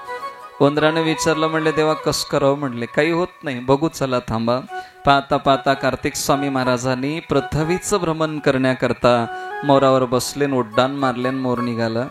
उंदराने विचारलं, म्हणले देवा कस करावं. म्हणले काही होत नाही, बघू चला थांबा. पाहता पाहता कार्तिक स्वामी महाराजांनी पृथ्वीचं भ्रमण करण्याकरता मोरावर बसले, उड्डाण मारले, मोर निघाला.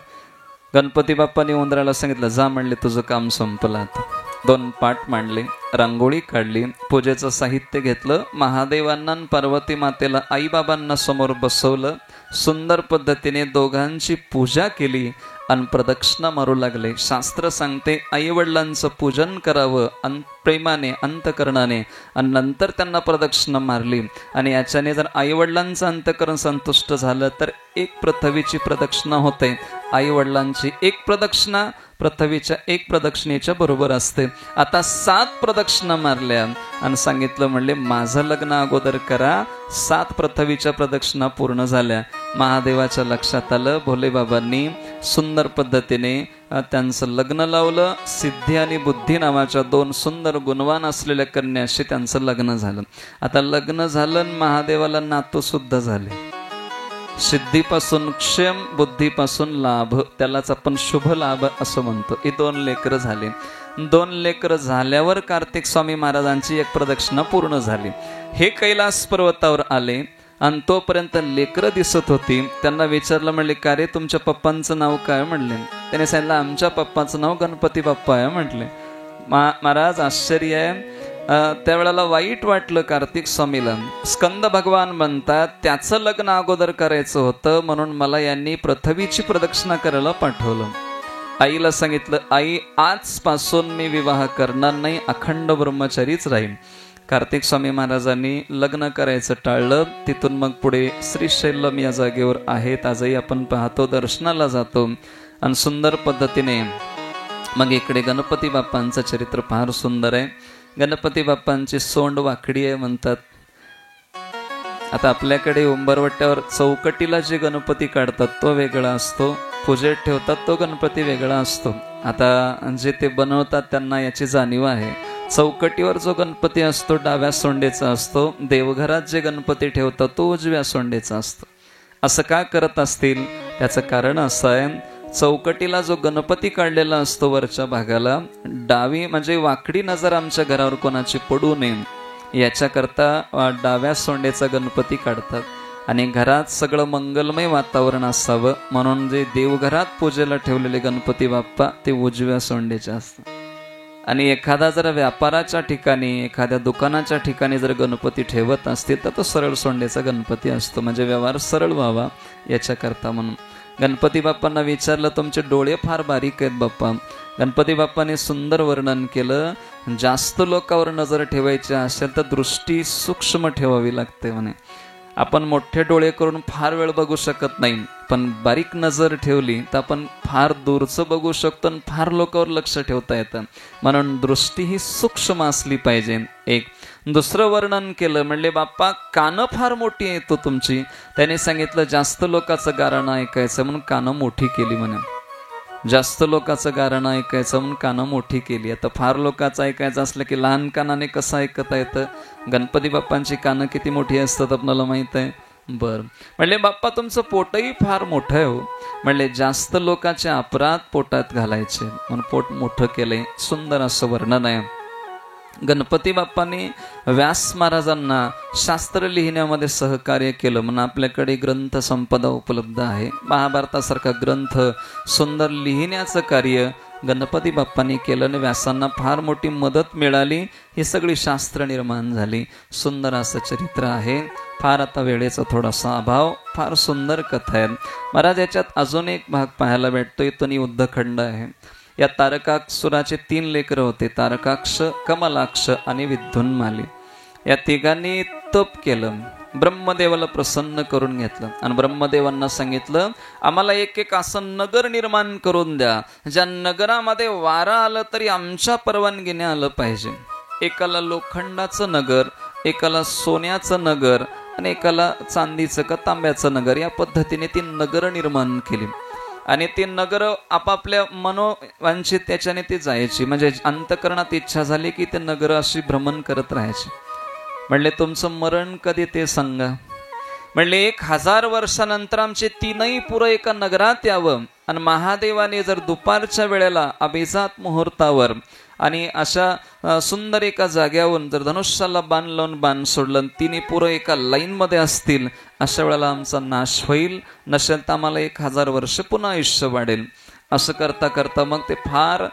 गणपती बाप्पांनी उंदराला सांगितलं जा, म्हणले तुझं काम संपलं आता. 2 पाट मांडले, रांगोळी काढली, पूजेचं साहित्य घेतलं. महादेवांना पार्वती मातेला आईबाबांना समोर बसवलं. सुंदर पद्धतीने दोघांची पूजा केली आणि प्रदक्षिणा मारू लागले. शास्त्र सांगते आई वडिलांचं पूजन करावं प्रेमाने अंतकरणाने आणि नंतर त्यांना प्रदक्षिणा मारली. आणि याच्याने जर आई वडिलांचं अंतकरण संतुष्ट झालं तर 1 पृथ्वीची प्रदक्षिणा होते. आई वडिलांची 1 प्रदक्षिणा पृथ्वीच्या 1 प्रदक्षिणेच्या बरोबर असते. आता 7 प्रदक्षिणा मारल्या आणि सांगितलं म्हणले माझं लग्न अगोदर करा. 7 पृथ्वीच्या प्रदक्षिणा पूर्ण झाल्या. महादेवाच्या लक्षात आलं. भोलेबाबांनी सुंदर पद्धतीने त्यांचं लग्न लावलं. सिद्धी आणि बुद्धी नावाच्या 2 सुंदर गुणवान असलेल्या कन्याशी त्यांचं लग्न झालं. आता लग्न झालं, महादेवाला नातू सुद्धा झाले. सिद्धीपासून क्षेम, बुद्धीपासून लाभ, त्यालाच आपण शुभ लाभ असं म्हणतो. ही 2 लेकरं झाली. 2 लेकरं झाल्यावर कार्तिक स्वामी महाराजांची 1 प्रदक्षिणा पूर्ण झाली. हे कैलास पर्वतावर आले आणि तोपर्यंत लेकरं दिसत होती. त्यांना विचारलं, म्हणले का रे तुमच्या पप्पांचं नाव काय. म्हणले. त्याने सांगितलं आमच्या पप्पाचं नाव गणपती बाप्पा आहे. म्हटले महाराज आश्चर्य आहे. त्यावेळेला वाईट वाटलं कार्तिक स्वामीला. स्कंद भगवान म्हणतात त्याचं लग्न अगोदर करायचं होतं म्हणून मला यांनी पृथ्वीची प्रदक्षिणा करायला पाठवलं. आईला सांगितलं आई आजपासून मी विवाह करणार नाही, अखंड ब्रह्मचारीच राहील. कार्तिक स्वामी महाराजांनी लग्न करायचं टाळलं. तिथून मग पुढे श्रीशैलम या जागेवर आहेत. आजही आपण पाहतो, दर्शनाला जातो. आणि सुंदर पद्धतीने मग इकडे गणपती बाप्पांचं चरित्र फार सुंदर आहे. गणपती बाप्पांची सोंड वाकडी आहे म्हणतात. आता आपल्याकडे उंबरवट्यावर चौकटीला जे गणपती काढतात तो वेगळा असतो, पूजेत ठेवतात तो गणपती वेगळा असतो. आता जे ते बनवतात त्यांना याची जाणीव आहे. चौकटीवर जो गणपती असतो डाव्या सोंडेचा असतो. देवघरात जे गणपती ठेवतात तो उजव्या सोंडेचा असतो. असं का करत असतील त्याचं कारण असं आहे, चौकटीला जो गणपती काढलेला असतो वरच्या भागाला, डावी म्हणजे वाकडी नजर आमच्या घरावर कोणाची पडू नये याच्याकरता डाव्या सोंडेचा गणपती काढतात. आणि घरात सगळं मंगलमय वातावरण असावं म्हणून जे देवघरात पूजेला ठेवलेले गणपती बाप्पा ते उजव्या सोंडेचे असतात. आणि एखादा जर व्यापाराच्या ठिकाणी एखाद्या दुकानाच्या ठिकाणी जर गणपती ठेवत असतील तर तो सरळ सोंडेचा गणपती असतो, म्हणजे व्यवहार सरळ व्हावा याच्याकरता. म्हणून गणपती बाप्पांना विचारलं तुमचे डोळे फार बारीक आहेत बाप्पा. गणपती बाप्पाने सुंदर वर्णन केलं, जास्त लोकांवर नजर ठेवायची असेल तर दृष्टी सूक्ष्म ठेवावी लागते म्हणे. आपण मोठे डोळे करून फार वेळ बघू शकत नाही, पण बारीक नजर ठेवली तर आपण फार दूरचं बघू शकतो आणि फार लोकांवर लक्ष ठेवता येतं. म्हणून दृष्टी ही सूक्ष्म असली पाहिजे. एक दुसरं वर्णन केलं, म्हणले बाप्पा कानं फार मोठी आहेत तो तुमची. त्याने सांगितलं जास्त लोकांचं गारणं ऐकायचं म्हणून कानं मोठी केली म्हणे. जास्त लोकांचं गारणं ऐकायचं म्हणून कानं मोठी केली. आता फार लोकांचं ऐकायचं असलं की लहान कानाने कसं ऐकता येतं. गणपती बाप्पांची कानं किती मोठी असतात आपल्याला माहित आहे. बर म्हणले बाप्पा तुमचं पोटही फार मोठं आहे हो. म्हणले जास्त लोकांचे अपराध पोटात घालायचे म्हणून पोट मोठं केलंय. सुंदर असं वर्णन आहे. गणपती बाप्पांनी व्यास महाराजांना शास्त्र लिहिण्यामध्ये सहकार्य केलं म्हणून आपल्याकडे ग्रंथ संपदा उपलब्ध आहे. महाभारतासारखा ग्रंथ सुंदर लिहिण्याचं कार्य गणपती बाप्पांनी केलं आणि व्यासांना फार मोठी मदत मिळाली. ही सगळी शास्त्र निर्माण झाली. सुंदर असं चरित्र आहे. फार आता वेळेचा थोडासा अभाव. फार सुंदर कथा आहेत महाराज. याच्यात अजून एक भाग पाहायला भेटतो. इथून युद्धखंड आहे. या तारकासुराचे 3 लेकरं होते. तारकाक्ष, कमलाक्ष आणि विद्युन्माली. या तिघांनी तप केलं. ब्रह्मदेवाला प्रसन्न करून घेतलं आणि ब्रह्मदेवांना सांगितलं, आम्हाला एक असं नगर निर्माण करून द्या ज्या नगरामध्ये वारा आलं तरी आमच्या परवानगीने आलं पाहिजे. एकाला लोखंडाचं नगर, एकाला सोन्याचं नगर आणि एकाला चांदीचं का तांब्याचं नगर. या पद्धतीने ती नगर निर्माण केली आणि ती नगर आपापल्या मनोवांछित त्याच्याने ती जायची. म्हणजे अंतकरणात इच्छा झाली की ते नगर अशी भ्रमण करत राहायची. म्हणले तुमचं मरण कधी ते सांगा. म्हणले 1000 वर्षानंतर आमचे 3ही पुरं एका नगरात यावं आणि महादेवाने जर दुपारच्या वेळेला अभिजात मुहूर्तावर आणि अशा सुंदर एका जाग्यावरून जर धनुष्याला बाण लावून बाण सोडलं, 3ही पुरं एका लाईनमध्ये असतील, अशा वेळेला आमचा नाश होईल. नसेल तर आम्हाला 1000 वर्ष पुन्हा आयुष्य वाढेल. असं करता करता मग ते फार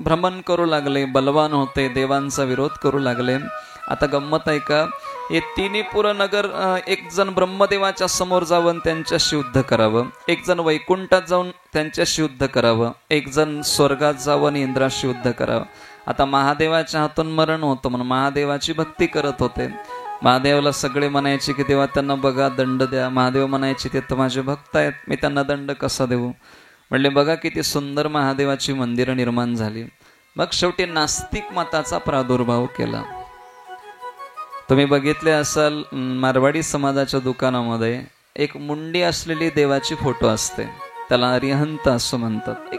भ्रमण करू लागले. बलवान होते, देवांचा विरोध करू लागले. आता गंमत आहे का, हे 3ही पुरं नगर, एक जण ब्रह्मदेवाच्या समोर जाऊन त्यांच्याशी युद्ध करावं, एक जण वैकुंठात जाऊन त्यांच्याशी युद्ध करावं, एक जण स्वर्गात जाऊन इंद्राशी युद्ध करावं. आता महादेवाच्या हातून मरण होतं म्हणून महादेवाची भक्ती करत होते. महादेवाला सगळे म्हणायचे की देवा त्यांना बघा, दंड द्या. महादेव म्हणायचे ते तर माझे भक्त आहेत, मी त्यांना दंड कसा देऊ. म्हणले बघा किती सुंदर महादेवाची मंदिरं निर्माण झाली. मग शेवटी नास्तिक मताचा प्रादुर्भाव केला. तुम्ही बघितले असाल, मारवाडी समाजाच्या दुकानामध्ये एक मुंडी असलेली देवाची फोटो असते, त्याला अरिहंत असं म्हणतात.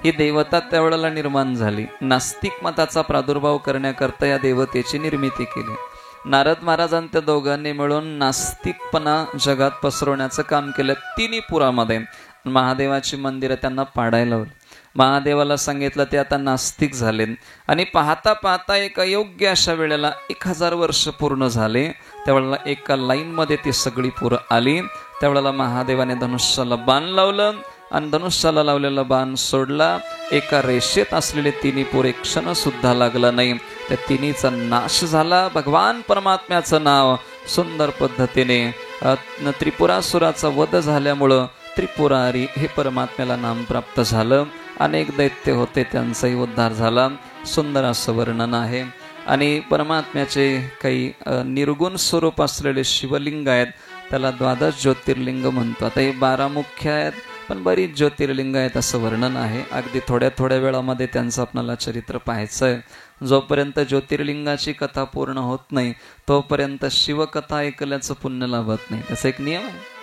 ही देवता त्यावेळेला निर्माण झाली. नास्तिक मताचा प्रादुर्भाव करण्याकरता या देवतेची निर्मिती केली. नारद महाराजांनी त्या दोघांनी मिळून नास्तिकपणा जगात पसरवण्याचं काम केलं. 3ही पुरामध्ये महादेवाची मंदिरं त्यांना पाडायला लावली. महादेवाला सांगितलं, ते आता नास्तिक झाले. आणि पाहता पाहता एका योग्य अशा वेळेला 1000 वर्ष पूर्ण झाले. त्यावेळेला एका लाईनमध्ये ती सगळी पुरं आली. त्यावेळेला महादेवाने धनुष्याला बाण लावलं आणि धनुष्याला लावलेला बाण सोडला. एका रेषेत असलेले 3ही पुर एक क्षण सुद्धा लागला नाही. त्या 3हीचा नाश झाला. भगवान परमात्म्याचं नाव सुंदर पद्धतीने त्रिपुरासुराचा वध झाल्यामुळं त्रिपुरारी हे परमात्म्याला नाम प्राप्त झालं. अनेक दैत्य होते, त्यांचाही उद्धार झाला. सुंदर असं वर्णन आहे. आणि परमात्म्याचे काही निर्गुण स्वरूप असलेले शिवलिंग आहेत, त्याला 12 ज्योतिर्लिंग म्हणतो. आता हे 12 मुख्य आहेत, पण बरीच ज्योतिर्लिंग आहेत असं वर्णन आहे. अगदी थोड्या थोड्या वेळामध्ये त्यांचं आपल्याला चरित्र पाहायचं आहे. जोपर्यंत ज्योतिर्लिंगाची कथा पूर्ण होत नाही तोपर्यंत शिवकथा ऐकल्याचं पुण्य लाभत नाही. त्याचा एक नियम आहे.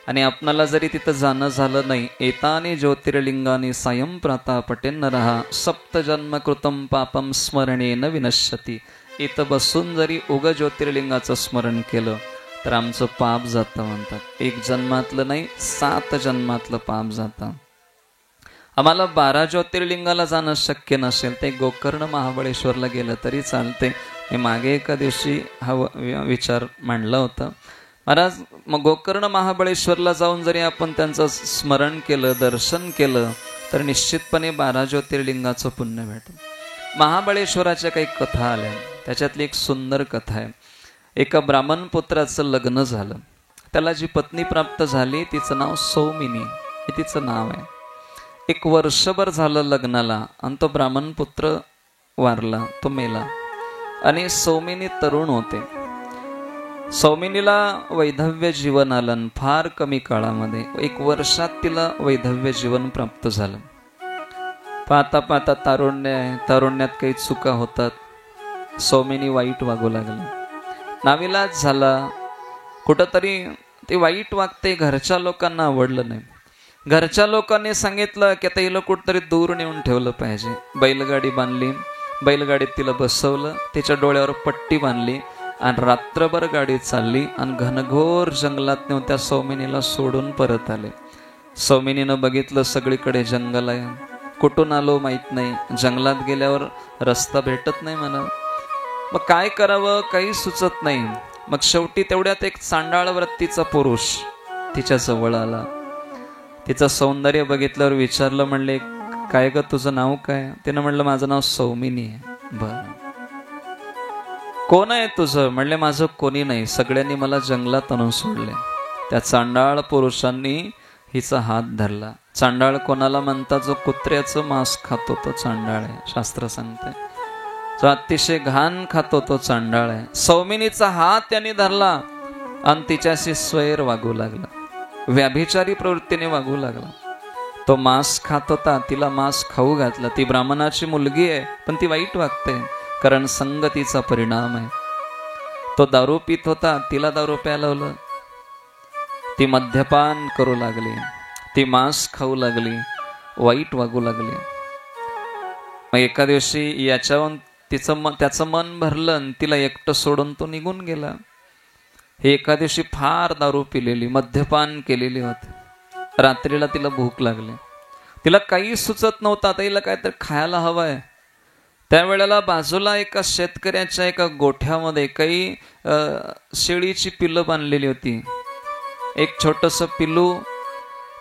आणि आपणाला जरी तिथं जाणं झालं नाही, एतानी ज्योतिर्लिंगानी सायं प्राता पटेन नरहा सप्तजन्म कृतम पापम स्मरणेन विनश्यती. इथं बसून जरी उग ज्योतिर्लिंगाचं स्मरण केलं तर आमचं पाप जातं म्हणतात. 1 जन्मातलं नाही, 7 जन्मातलं पाप जातं. आम्हाला 12 ज्योतिर्लिंगाला जाणं शक्य नसेल ते गोकर्ण महाबळेश्वरला गेलं तरी चालते. मी मागे एका दिवशी हा विचार मांडला होता. महाराज, मग गोकर्ण महाबळेश्वरला जाऊन जरी आपण त्यांचं स्मरण केलं, दर्शन केलं, तर निश्चितपणे 12 ज्योतिर्लिंगाचं पुण्य भेटेल. महाबळेश्वराच्या काही कथा आल्या, त्याच्यातली एक सुंदर कथा आहे. एका ब्राह्मण पुत्राचं लग्न झालं. त्याला जी पत्नी प्राप्त झाली तिचं नाव सौमिनी हे तिचं नाव आहे. 1 वर्षभर झालं लग्नाला आणि तो ब्राह्मण पुत्र वारला, तो मेला. आणि सौमिनी तरुण होते. सौमिनीला वैधव्य जीवन आलं फार कमी काळामध्ये. 1 वर्षात तिला वैधव्य जीवन प्राप्त झालं. पाहता पाहता तारुण्य आहे, तारुण्यात काही चुका होतात. सौमिनी वाईट वागू लागला. नाविलाज झाला. कुठंतरी ते वाईट वागते, घरच्या लोकांना आवडलं नाही. घरच्या लोकांनी सांगितलं की आता हिला कुठंतरी दूर नेऊन ठेवलं पाहिजे. बैलगाडी बांधली, बैलगाडीत तिला बसवलं, तिच्या डोळ्यावर पट्टी बांधली आणि रात्रभर गाडी चालली आणि घनघोर जंगलात नेऊन त्या सौमिनीला सोडून परत आले. सौमिनीनं बघितलं सगळीकडे जंगल आहे, कुठून आलो माहित नाही, जंगलात गेल्यावर रस्ता भेटत नाही म्हणा. मग काय करावं काही सुचत नाही. मग शेवटी तेवढ्यात एक चांडाळ वृत्तीचा पुरुष तिच्या जवळ आला. तिचं सौंदर्य बघितल्यावर विचारलं, म्हणले काय ग तुझं नाव काय? तिनं म्हणलं माझं नाव सौमिनी आहे. बर, कोण आहे तुझं? म्हणले माझं कोणी नाही, सगळ्यांनी मला जंगलात आणून सोडले. त्या चांडाळ पुरुषांनी हिचा हात धरला. चांडाळ कोणाला म्हणतात? जो कुत्र्याचं मांस खातो तो चांडाळ आहे, शास्त्र सांगते. जो अतिशय घाण खातो तो चांडाळ आहे. सौमिनीचा हात त्यांनी धरला आणि तिच्याशी स्वैर वागू लागला, व्याभिचारी प्रवृत्तीने वागू लागला. तो मांस खात होता, तिला मांस खाऊ घातला. ती ब्राह्मणाची मुलगी आहे पण ती वाईट वागते, कारण संगतीचा परिणाम आहे. तो दारू पित होता, तिला दारू प्यायला लावलं. ती मद्यपान करू लागली, ती मांस खाऊ लागली, वाईट वागू लागली. मग एका दिवशी याच्यावर त्याचं मन भरलं आणि तिला एकटं सोडून तो निघून गेला. हे एका दिवशी फार दारू पिलेली, मद्यपान केलेली होती. रात्रीला तिला भूक लागली, तिला काही सुचत नव्हतं, आता हिला काहीतरी खायला हवंय. त्यावेळेला बाजूला एका शेतकऱ्याच्या एका गोठ्यामध्ये काही शेळीची पिल्लं बांधलेली होती. एक छोटस पिल्लू,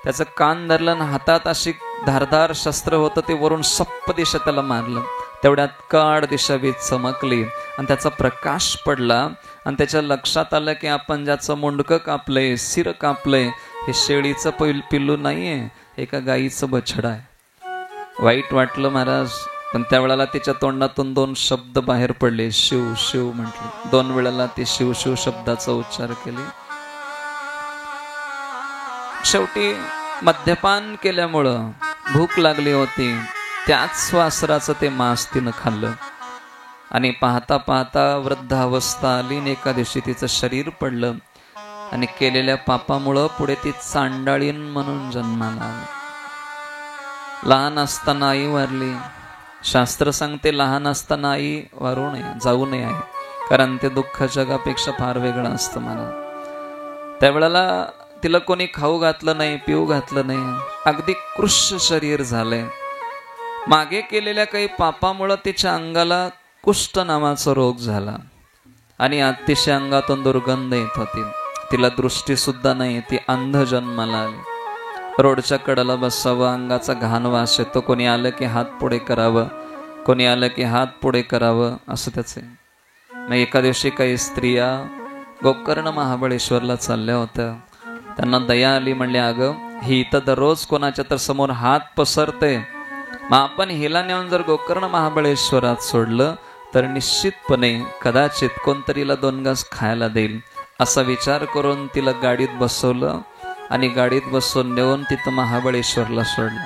त्याचं कान धरलं आणि हातात अशी धारदार शस्त्र होतं, ते वरून सप्प दिशा त्याला मारलं. तेवढ्यात काळ दिशा वीज चमकली आणि त्याचा प्रकाश पडला आणि त्याच्या लक्षात आलं की आपण ज्याचं मुंडकं कापलंय, सिर कापलंय, हे शेळीचं पिल्लू नाहीये, एका गाईचं बछडा आहे. वाईट वाटलं महाराज, पण त्यावेळेला तिच्या तोंडातून 2 शब्द बाहेर पडले, शिव शिव म्हटले. 2 वेळेला ती शिव शिव शब्दाचा उच्चार केले. शेवटी मद्यपान केल्यामुळं भूक लागली होती, त्याच वासराचं ते मांस तिनं खाल्लं आणि पाहता पाहता वृद्धावस्था आली. एका दिवशी तिचं शरीर पडलं आणि केलेल्या पापामुळं पुढे ती चांडाळीन म्हणून जन्माला आली. लहान असताना आई वारली. शास्त्र सांगते लहान असताना आई वारू नये, जाऊ नये आहे, कारण ते दुःख जगापेक्षा फार वेगळं असतं. मला त्यावेळेला तिला कोणी खाऊ घातलं नाही, पिऊ घातलं नाही, अगदी कृश शरीर झालंय. मागे केलेल्या काही पापामुळं तिच्या अंगाला कुष्ठ नावाचा रोग झाला आणि अतिशय अंगातून दुर्गंध येत होती. तिला दृष्टी सुद्धा नाही, ती अंध जन्माला आली. रोडच्या कडेला बसावं, अंगाचा घाण वास येतो, कोणी आलं की हात पुढे करावं, कोणी आलं की हात पुढे करावं, असं त्याचे. मग एका दिवशी काही स्त्रिया गोकर्ण महाबळेश्वरला चालल्या होत्या. त्यांना दया आली, म्हणले अगं ही इथं दररोज कोणाच्या तर समोर हात पसरते, मग आपण हिला नेऊन जर गोकर्ण महाबळेश्वरात सोडलं तर निश्चितपणे कदाचित कोणतरीला 2 घास खायला देईल. असा विचार करून तिला गाडीत बसवलं आणि गाडीत बसवून नेऊन तिथं महाबळेश्वरला सोडलं.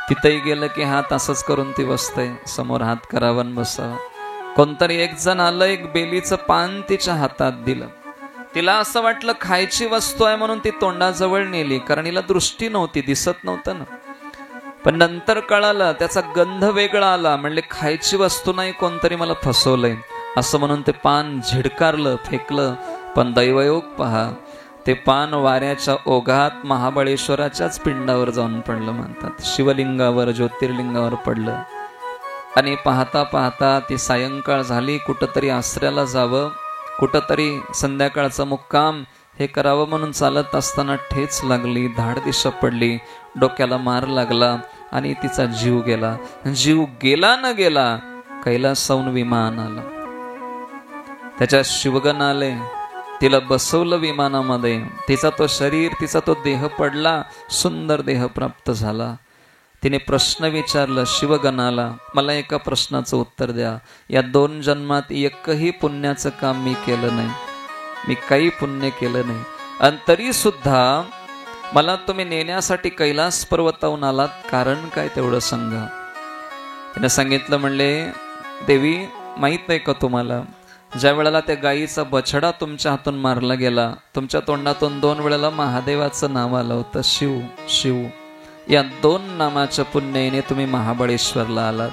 तिथंही गेलं की हात असंच करून ती बसते, समोर हात करावं बसावं. कोणतरी एक जण आलं, एक बेलीचं पान तिच्या हातात दिलं. तिला असं वाटलं खायची वस्तू आहे म्हणून ती तोंडाजवळ नेली, कारण हिला दृष्टी नव्हती, दिसत नव्हतं ना. पण नंतर कळालं त्याचा गंध वेगळा आला, म्हणले खायची वस्तू नाही, कोणतरी मला फसवलंय असं म्हणून ते पान झिडकारलं, फेकलं. पण दैवयोग पहा, ते पान वाऱ्याच्या ओघात महाबळेश्वराच्याच पिंडावर जाऊन पडलं म्हणतात. शिवलिंगावर, ज्योतिर्लिंगावर पडलं. आणि पाहता पाहता ती सायंकाळ झाली. कुठंतरी आसऱ्याला जावं, कुठंतरी संध्याकाळचा मुक्काम हे करावं म्हणून चालत असताना ठेच लागली, धाडदिशा पडली, डोक्याला मार लागला आणि तिचा जीव गेला. जीव गेला न गेला, कैलासाहून विमान आलं, त्याच्या शिवगण आले, तिला बसवलं विमानामध्ये. तिचा तो शरीर, तिचा तो देह पडला, सुंदर देह प्राप्त झाला. तिने प्रश्न विचारला शिवगणाला, मला एका प्रश्नाचं उत्तर द्या. या 2 जन्मात एकही पुण्याचं काम मी केलं नाही, मी काही पुण्य केलं नाही, आणि तरी सुद्धा मला तुम्ही नेण्यासाठी कैलास पर्वतावरून आलात, कारण काय तेवढं सांगा. तिने सांगितलं, म्हणले देवी माहित नाही का तुम्हाला, ज्या वेळेला त्या गायीचा बछडा तुमच्या हातून मारला गेला, तुमच्या तोंडातून 2 वेळेला महादेवाचं नाव आलं होतं, शिव शिव. या 2 नामाच्या पुण्याने तुम्ही महाबळेश्वरला आलात.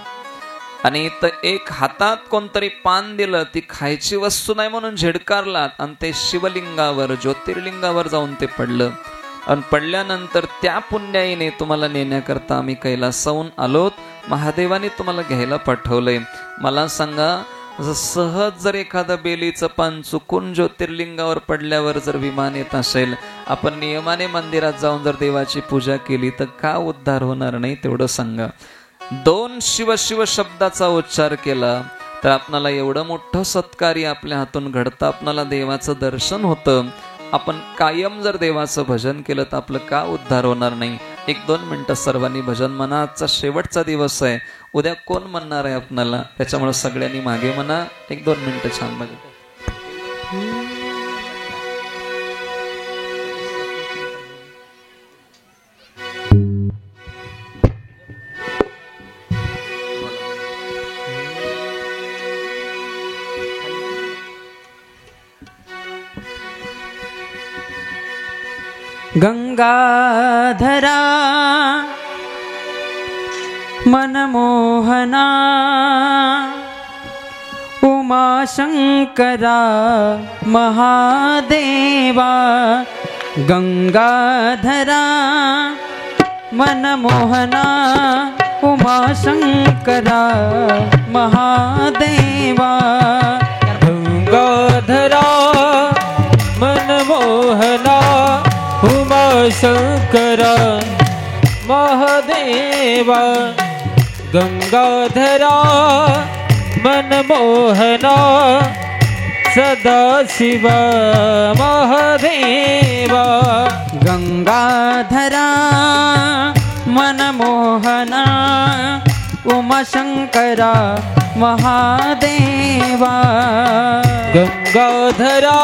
आणि इथं एक हातात कोणतरी पान दिलं, ती खायची वस्तू नाही म्हणून झिडकारलात आणि ते शिवलिंगावर, ज्योतिर्लिंगावर जाऊन ते पडलं. आणि पडल्यानंतर त्या पुण्याईने तुम्हाला नेण्याकरता आम्ही कैलासाहून आलोत, महादेवाने तुम्हाला घ्यायला पाठवलंय. मला सांगा, सहज जर एखादा बेलीचं पान चुकून ज्योतिर्लिंगावर पडल्यावर जर विमान येत असेल, आपण नियमाने मंदिरात जाऊन जर देवाची पूजा केली तर का उद्धार होणार नाही, तेवढं सांगा. 2 शिव शिव शब्दाचा उच्चार केला तर आपणाला एवढं मोठं सत्कार्य आपल्या हातून घडतं, आपणाला देवाचं दर्शन होतं. आपण कायम जर देवाचं भजन केलं तर आपलं का उद्धार होणार नाही? 1-2 मिनिटं सर्वांनी भजन म्हणा. आजचा शेवटचा दिवस आहे, उद्या कोण म्हणणार आहे आपणाला? त्याच्यामुळे सगळ्यांनी मागे म्हणा. 1-2 मिनिटं छान भजन. गंगाधरा मनमोहना उमाशंकरा महादेवा. गंगाधरा मनमोहना उमाशंकरा महादेवा. गंगाधरा मनमोहना उमाशंकरा महादेवा. गंगाधरा मनमोहना सदाशिव महादेवा. गंगाधरा मनमोहना उमाशंकरा महादेवा. गंगाधरा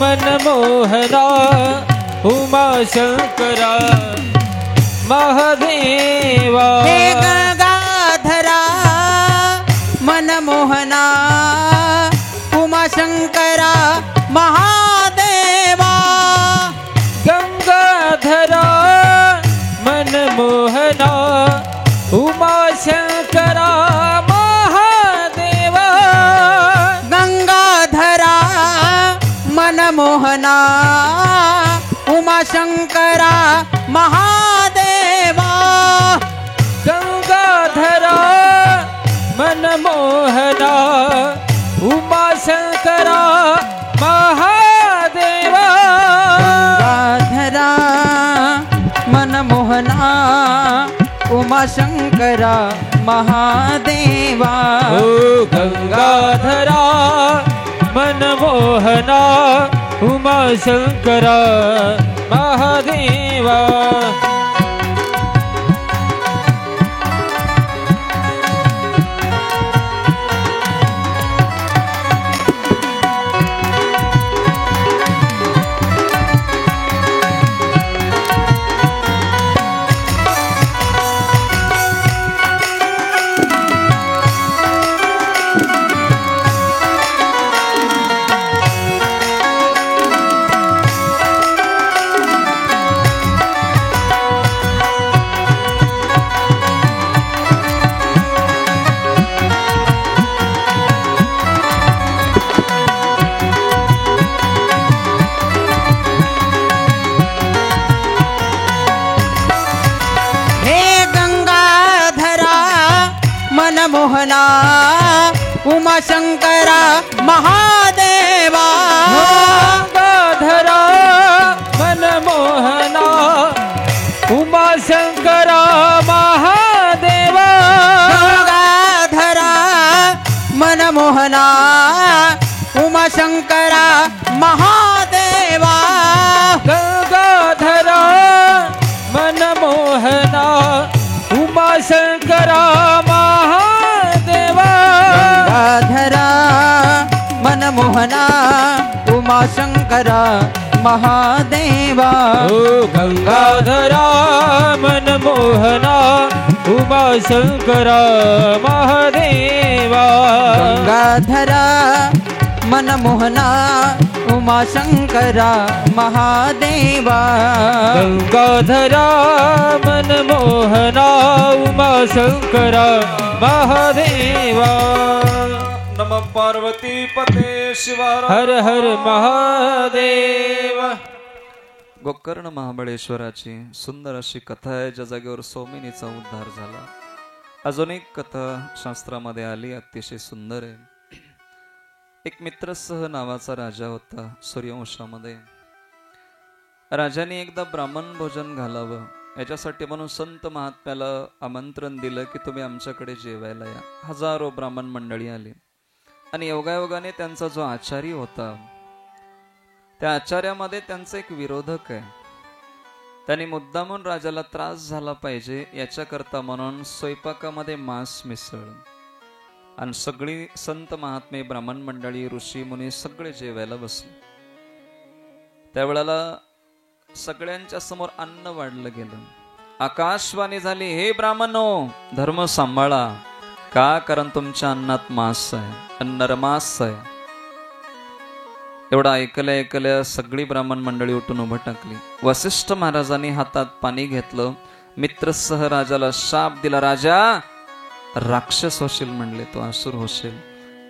मनमोहना उमाशंकरा महादेवा. हे गंगाधरा मनमोहना उमाशंकरा महादेवा. गंगाधरा मनमोहना उमाशंकरा महादेवा. गंगाधरा मनमोहना उमाशंकरा महादेवा. गंगाधरा मनमोहना उमाशंकरा महादेवा. गंगाधरा मनमोहना उमाशंकरा महादेवा. ओ गंगाधरा मनमोहना उमाशंकरा महादेवा. मनमोहना उमाशंकरा महादेवा. गंगाधरा मनमोहना उमाशंकरा महादेवा. गंगाधरा मनमोहना उमाशंकरा महादेवा. गंगाधरा मनमोहना उमाशंकरा महादेवा. गंगाधरा मनमोहना उमाशंकरा महादेवा. ओ गंगाधरा मनमोहना उमाशंकरा महादेवा. गंगाधरा मनमोहना उमाशंकरा महादेवा. गंगाधरा मनमोहना उमाशंकरा महादेवा. नमः पार्वती पते शिवार. हर हर महादेव. गोकर्ण महाबळेश्वराची सुंदर अशी कथा आहे, ज्या जागेवर सोमिनीचा उद्धार झाला. अजून एक कथा शास्त्रामध्ये आली, अतिशय सुंदर आहे. एक मित्रसह नावाचा राजा होता सूर्यवंशामध्ये. राजाने एकदा ब्राह्मण भोजन घालावं याच्यासाठी म्हणून संत महात्म्याला आमंत्रण दिलं की तुम्ही आमच्याकडे जेवायला या. हजारो ब्राह्मण मंडळी आली आणि योगायोगाने त्यांचा जो आचार्य होता त्या आचार्यामध्ये त्यांचा एक विरोधक आहे. त्यांनी मुद्दामून राजाला त्रास झाला पाहिजे याच्याकरता म्हणून स्वयंपाकामध्ये मांस मिसळ आणि सगळी संत महात्मे ब्राह्मण मंडळी ऋषी मुनी सगळे जेवायला बसले. त्यावेळेला सगळ्यांच्या समोर अन्न वाढलं गेलं. आकाशवाणी झाली, हे ब्राह्मणो धर्म सांभाळा, का कारण तुमच्या अन्नात मांस आहे, अन्नरमास आहे. एवढं ऐकल्या सगळी ब्राह्मण मंडळी उठून उभं टाकली. वसिष्ठ महाराजांनी हातात पाणी घेतलं, मित्रसह राजाला शाप दिला. राजा राक्षस होशील म्हणले, तो असुर होशील,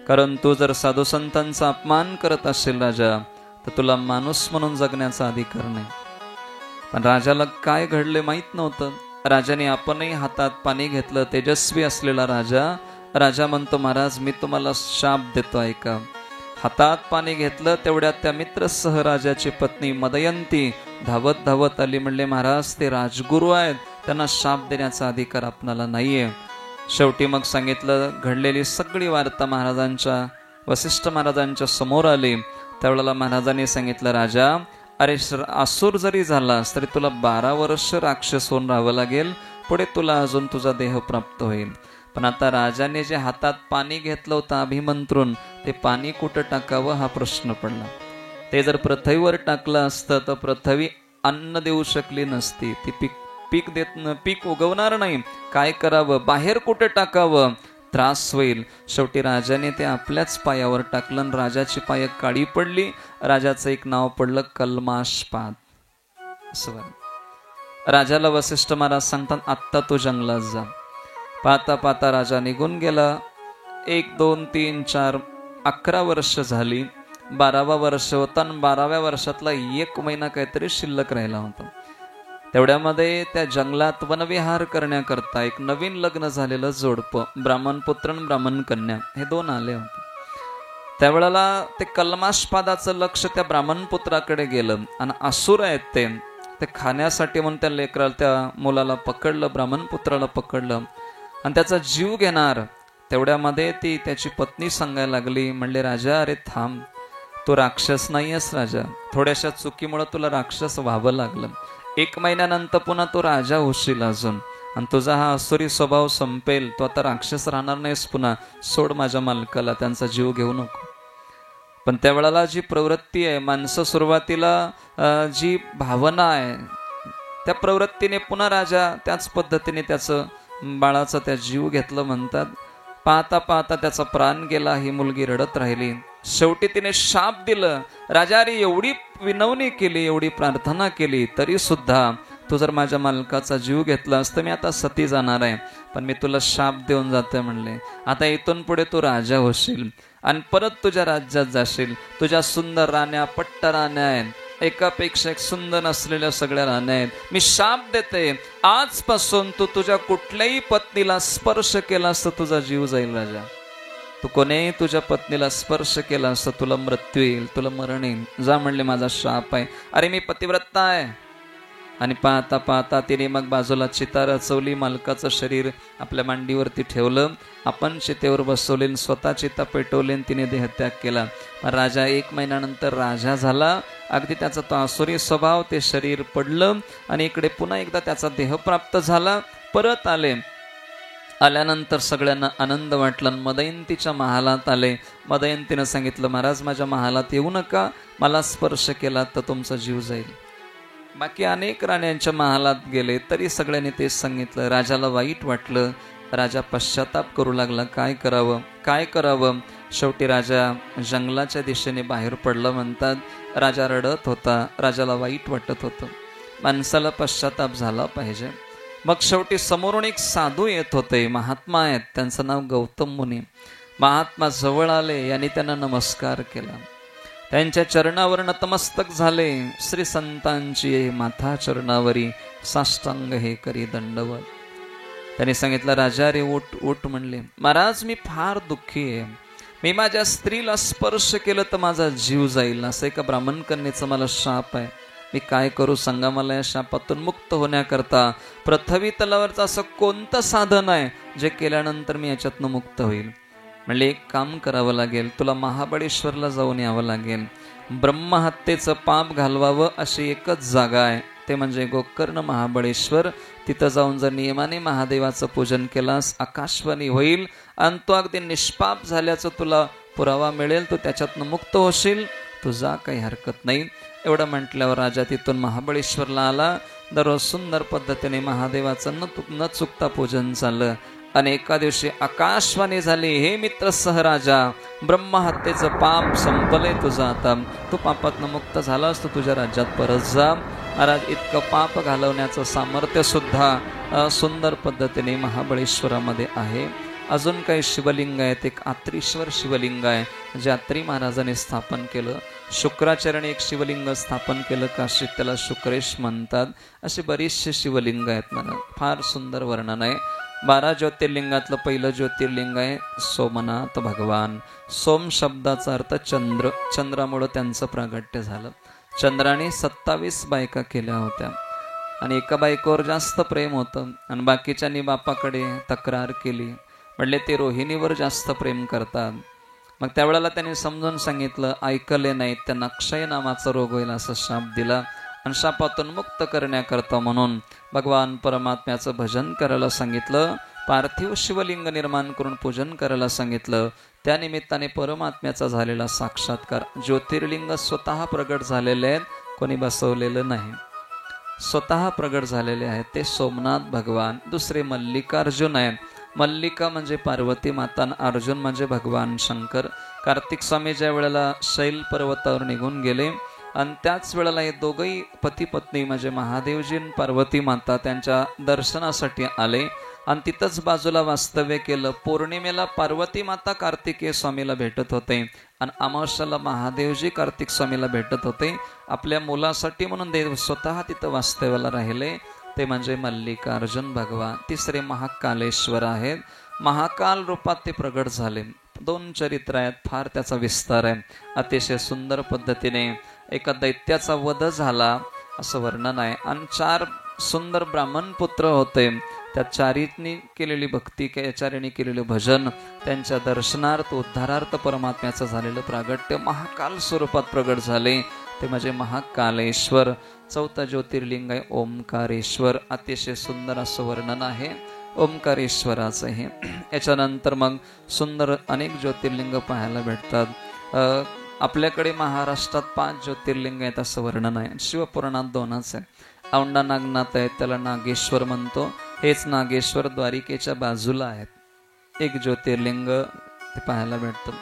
कारण तू जर साधू संतांचा अपमान करत असेल राजा तर तुला माणूस म्हणून जगण्याचा अधिकार नाही. पण राजाला काय घडले माहित नव्हतं. राजाने आपणही हातात पाणी घेतलं. तेजस्वी असलेला राजा म्हणतो, महाराज मी तुम्हाला शाप देतो ऐका. हातात पाणी घेतलं तेवढ्यात त्या मित्रसह राजाची पत्नी मदयंती धावत धावत आली. म्हणले, महाराज ते राजगुरू आहेत, त्यांना शाप देण्याचा अधिकार आपणाला नाहीये. शेवटी मग सांगितलं, घडलेली सगळी वार्ता महाराजांच्या वसिष्ठ महाराजांच्या समोर आली. त्यावेळेला महाराजांनी सांगितलं, राजा अरे असुर जरी झालास तरी तुला 12 वर्ष राक्षस होऊन राहावं लागेल, पुढे तुला अजून तुझा देह प्राप्त होईल. पण आता राजाने जे हातात पाणी घेतलं होतं अभिमंत्रून, ते पाणी कुठं टाकावं हा प्रश्न पडला. ते जर पृथ्वीवर टाकलं असतं तर पृथ्वी अन्न देऊ शकली नसती. ती पीक उगवणार नाही. काय करावं, बाहेर कुठे टाकावं, त्रास होईल. शेवटी राजाने ते आपल्याच पायावर टाकलं. राजाची पाय काळी पडली. राजाचं एक नाव पडलं कल्माशपाद. राजाला वसिष्ठ महाराज सांगतात, आत्ता तू जंगलात जा. पाहता पाहता राजा निघून गेला. 1 2 3 4 11 वर्ष झाली. 12वा वर्ष होता आणि 12व्या वर्षातला 1 महिना काहीतरी शिल्लक राहिला होता. तेवढ्यामध्ये त्या जंगलात वनविहार करण्याकरता एक नवीन लग्न झालेलं जोडपं, ब्राह्मण पुत्र आणि ब्राह्मण कन्या, हे 2 आले होते. त्यावेळेला ते कल्माशपादाचं लक्ष त्या ब्राह्मण पुत्राकडे गेलं आणि असुर आहेत ते खाण्यासाठी म्हणून त्या लेकराला, त्या मुलाला पकडलं, ब्राह्मण पुत्राला पकडलं आणि त्याचा जीव घेणार. तेवढ्यामध्ये ती त्याची पत्नी सांगायला लागली, म्हणले, राजा अरे थांब, तू राक्षस नाहीयेस राजा, थोड्याशा चुकीमुळे तुला राक्षस व्हावं लागलं. 1 महिन्यानंतर पुन्हा तू राजा होशील अजून, आणि तुझा हा असुरी स्वभाव संपेल, तो आता राक्षस राहणार नाहीस पुन्हा. सोड माझ्या मालकाला, त्यांचा जीव घेऊ नको. पण त्यावेळेला जी प्रवृत्ती आहे, माणसं सुरुवातीला जी भावना आहे त्या प्रवृत्तीने पुन्हा राजा त्याच पद्धतीने त्याचं बाळाचा त्या जीव घेतलं म्हणतात. पाहता पाहता त्याचा प्राण गेला. ही मुलगी रडत राहिली. शेवटी तिने शाप दिलं, राजा रे एवढी विनवणी केली, एवढी प्रार्थना केली, तरी सुद्धा तू जर माझ्या मालकाचा जीव घेतलास तर मी आता सती जाणार आहे, पण मी तुला शाप देऊन जाते म्हणले. आता इथून पुढे तू राजा होशील आणि परत तुझ्या राज्यात जाशील. तुझ्या सुंदर राण्या, पट्ट राण्या आहेत, एकापेक्षा एक सुंदर नसलेल्या सगळ्या राण्या आहेत. मी शाप देते, आजपासून तू तुझ्या कुठल्याही पत्नीला स्पर्श केलास तर तुझा जीव जाईल राजा. तू कोणीही तुझ्या पत्नीला स्पर्श केलास तर तुला मृत्यू येईल, तुला मरण येईल. जा म्हणले, माझा शाप आहे. अरे मी पतिव्रता आहे. आणि पाहता पाहता तिने मग बाजूला चिता रचवली. मालकाचं शरीर आपल्या मांडीवरती ठेवलं. आपण चितेवर बसवले, स्वतः चिता पेटवले, तिने देहत्याग केला. राजा 1 महिन्यानंतर राजा झाला. अगदी त्याचा तो आसुरी स्वभाव, ते शरीर पडलं आणि इकडे पुन्हा एकदा त्याचा देह प्राप्त झाला. परत आल्यानंतर सगळ्यांना आनंद वाटला. मदयंतीच्या महालात आले. मदयंतीनं सांगितलं, महाराज माझ्या महालात येऊ नका, मला स्पर्श केला तर तुमचा जीव जाईल. बाकी अनेक राण्यांच्या महालात गेले तरी सगळ्यांनी तेच सांगितलं. राजाला वाईट वाटलं. राजा पश्चाताप करू लागला, काय करावं. शेवटी राजा जंगलाच्या दिशेने बाहेर पडला म्हणतात. राजा रडत होता. राजाला वाईट वाटत होतं. माणसाला पश्चाताप झाला पाहिजे. मग शेवटी समोरून एक साधू येत होते, महात्मा आहेत, त्यांचं नाव गौतम मुनी. महात्मा जवळ आले. यांनी त्यांना नमस्कार केला. त्यांच्या चरणावर नतमस्तक झाले. श्री संतांची माथा चरणावरी साष्टांग हे करी दंडवत. त्यांनी सांगितलं, राजा रे उठ उठ म्हणले. महाराज मी फार दुःखी आहे. मी माझ्या स्त्रीला स्पर्श केलं तर माझा जीव जाईल, असं एका ब्राह्मण कन्येचा मला शाप आहे. मी काय करू सांगा मला या शापातून मुक्त होण्याकरता. पृथ्वी तलावरचं असं कोणतं साधन आहे जे केल्यानंतर मी याच्यातनं मुक्त होईल? म्हणले एक काम करावं लागेल, तुला महाबळेश्वरला जाऊन यावं लागेल. ब्रह्महत्येचं पाप घालवावं अशी एकच जागा आहे, ते म्हणजे गोकर्ण महाबळेश्वर. तिथं जाऊन जर नियमाने महादेवाचं पूजन केलास आकाशवाणी होईल आणि तो अगदी निष्पाप झाल्याचं तुला पुरावा मिळेल, तू त्याच्यातनं मुक्त होशील. तुझा काही हरकत नाही. एवढं म्हटल्यावर राजा तिथून महाबळेश्वरला आला. दररोज सुंदर पद्धतीने महादेवाचं न चुकता पूजन चाललं. आणि एका दिवशी आकाशवाणी झाली, हे मित्र सहराजा, ब्रह्महत्येचं पाप संपलंय तुझं, आता तू पापातनं मुक्त झालास, तू तुझ्या राज्यात परत जा. महाराज इतकं पाप घालवण्याचं सामर्थ्य सुद्धा सुंदर पद्धतीने महाबळेश्वरामध्ये आहे. अजून काही शिवलिंग आहेत. एक आत्रीश्वर शिवलिंग आहे जे आत्री महाराजांनी स्थापन केलं. शुक्राचार्याने एक शिवलिंग स्थापन केलं काशीत, त्याला शुक्रेश म्हणतात. असे बरीचसे शिवलिंग आहेत म्हणा. फार सुंदर वर्णन आहे. 12 ज्योतिर्लिंगातलं पहिलं ज्योतिर्लिंग आहे सोमनाथ भगवान. सोम शब्दाचा अर्थ चंद्र, चंद्रामुळं त्यांचं प्रागट्य झालं. चंद्राने 27 बायका केल्या होत्या आणि एका बायकोवर जास्त प्रेम होतं आणि बाकीच्यांनी बापाकडे तक्रार केली. म्हणले ते रोहिणीवर जास्त प्रेम करतात. मग त्यावेळेला त्यांनी समजून सांगितलं, ऐकले नाहीत, त्यांना क्षय नामाचा रोग होईल असं शाप दिला. आणि शापातून मुक्त करण्याकरता म्हणून भगवान परमात्म्याचं भजन करायला सांगितलं. पार्थिव शिवलिंग निर्माण करून पूजन करायला सांगितलं. त्या निमित्ताने परमात्म्याचा झालेला साक्षात्कार. ज्योतिर्लिंग स्वतः प्रगट झालेले आहेत, कोणी बसवलेलं नाही, स्वतः प्रगट झालेले आहेत. ते सोमनाथ भगवान. दुसरे मल्लिकार्जुन आहेत. मल्लिका म्हणजे पार्वती माता, अर्जुन म्हणजे भगवान शंकर. कार्तिक स्वामी ज्या वेळेला शैल पर्वतावर निघून गेले आणि त्याच वेळेला हे दोघंही पती पत्नी म्हणजे महादेवजी आणि पार्वती माता त्यांच्या दर्शनासाठी आले आणि तिथंच बाजूला वास्तव्य केलं. पौर्णिमेला पार्वती माता कार्तिकेय स्वामीला भेटत होते आणि अमावस्याला महादेवजी कार्तिक स्वामीला भेटत होते. आपल्या मुलासाठी म्हणून देव स्वतः तिथं वास्तव्याला राहिले. ते म्हणजे मल्लिकार्जुन भगवान. तिसरे महाकालेश्वर आहेत. महाकाल रूपात ते प्रगट झाले. 2 चरित्र आहेत, फार त्याचा विस्तार आहे. अतिशय सुंदर पद्धतीने एका दैत्याचा वध झाला असं वर्णन आहे आणि 4 सुंदर ब्राह्मण पुत्र होते. त्या चारींनी केलेली भक्ती, चारींनी केलेले भजन, त्यांच्या दर्शनार्थ उद्धारार्थ परमात्म्याचं झालेलं प्रागट्य महाकाल स्वरूपात प्रगट झाले. ते म्हणजे महाकालेश्वर. 4थं ज्योतिर्लिंग आहे ओंकारेश्वर. अतिशय सुंदर असं वर्णन आहे ओंकारेश्वराचं हे. याच्यानंतर मग सुंदर अनेक ज्योतिर्लिंग पाहायला भेटतात. आपल्याकडे महाराष्ट्रात 5 ज्योतिर्लिंग आहेत असं वर्णन आहे. शिवपुराणात 2च आहे. औंढा नागनाथ आहे, त्याला नागेश्वर म्हणतो. हेच नागेश्वर द्वारिकेच्या बाजूला आहेत. 1 ज्योतिर्लिंग ते पाहायला भेटतं.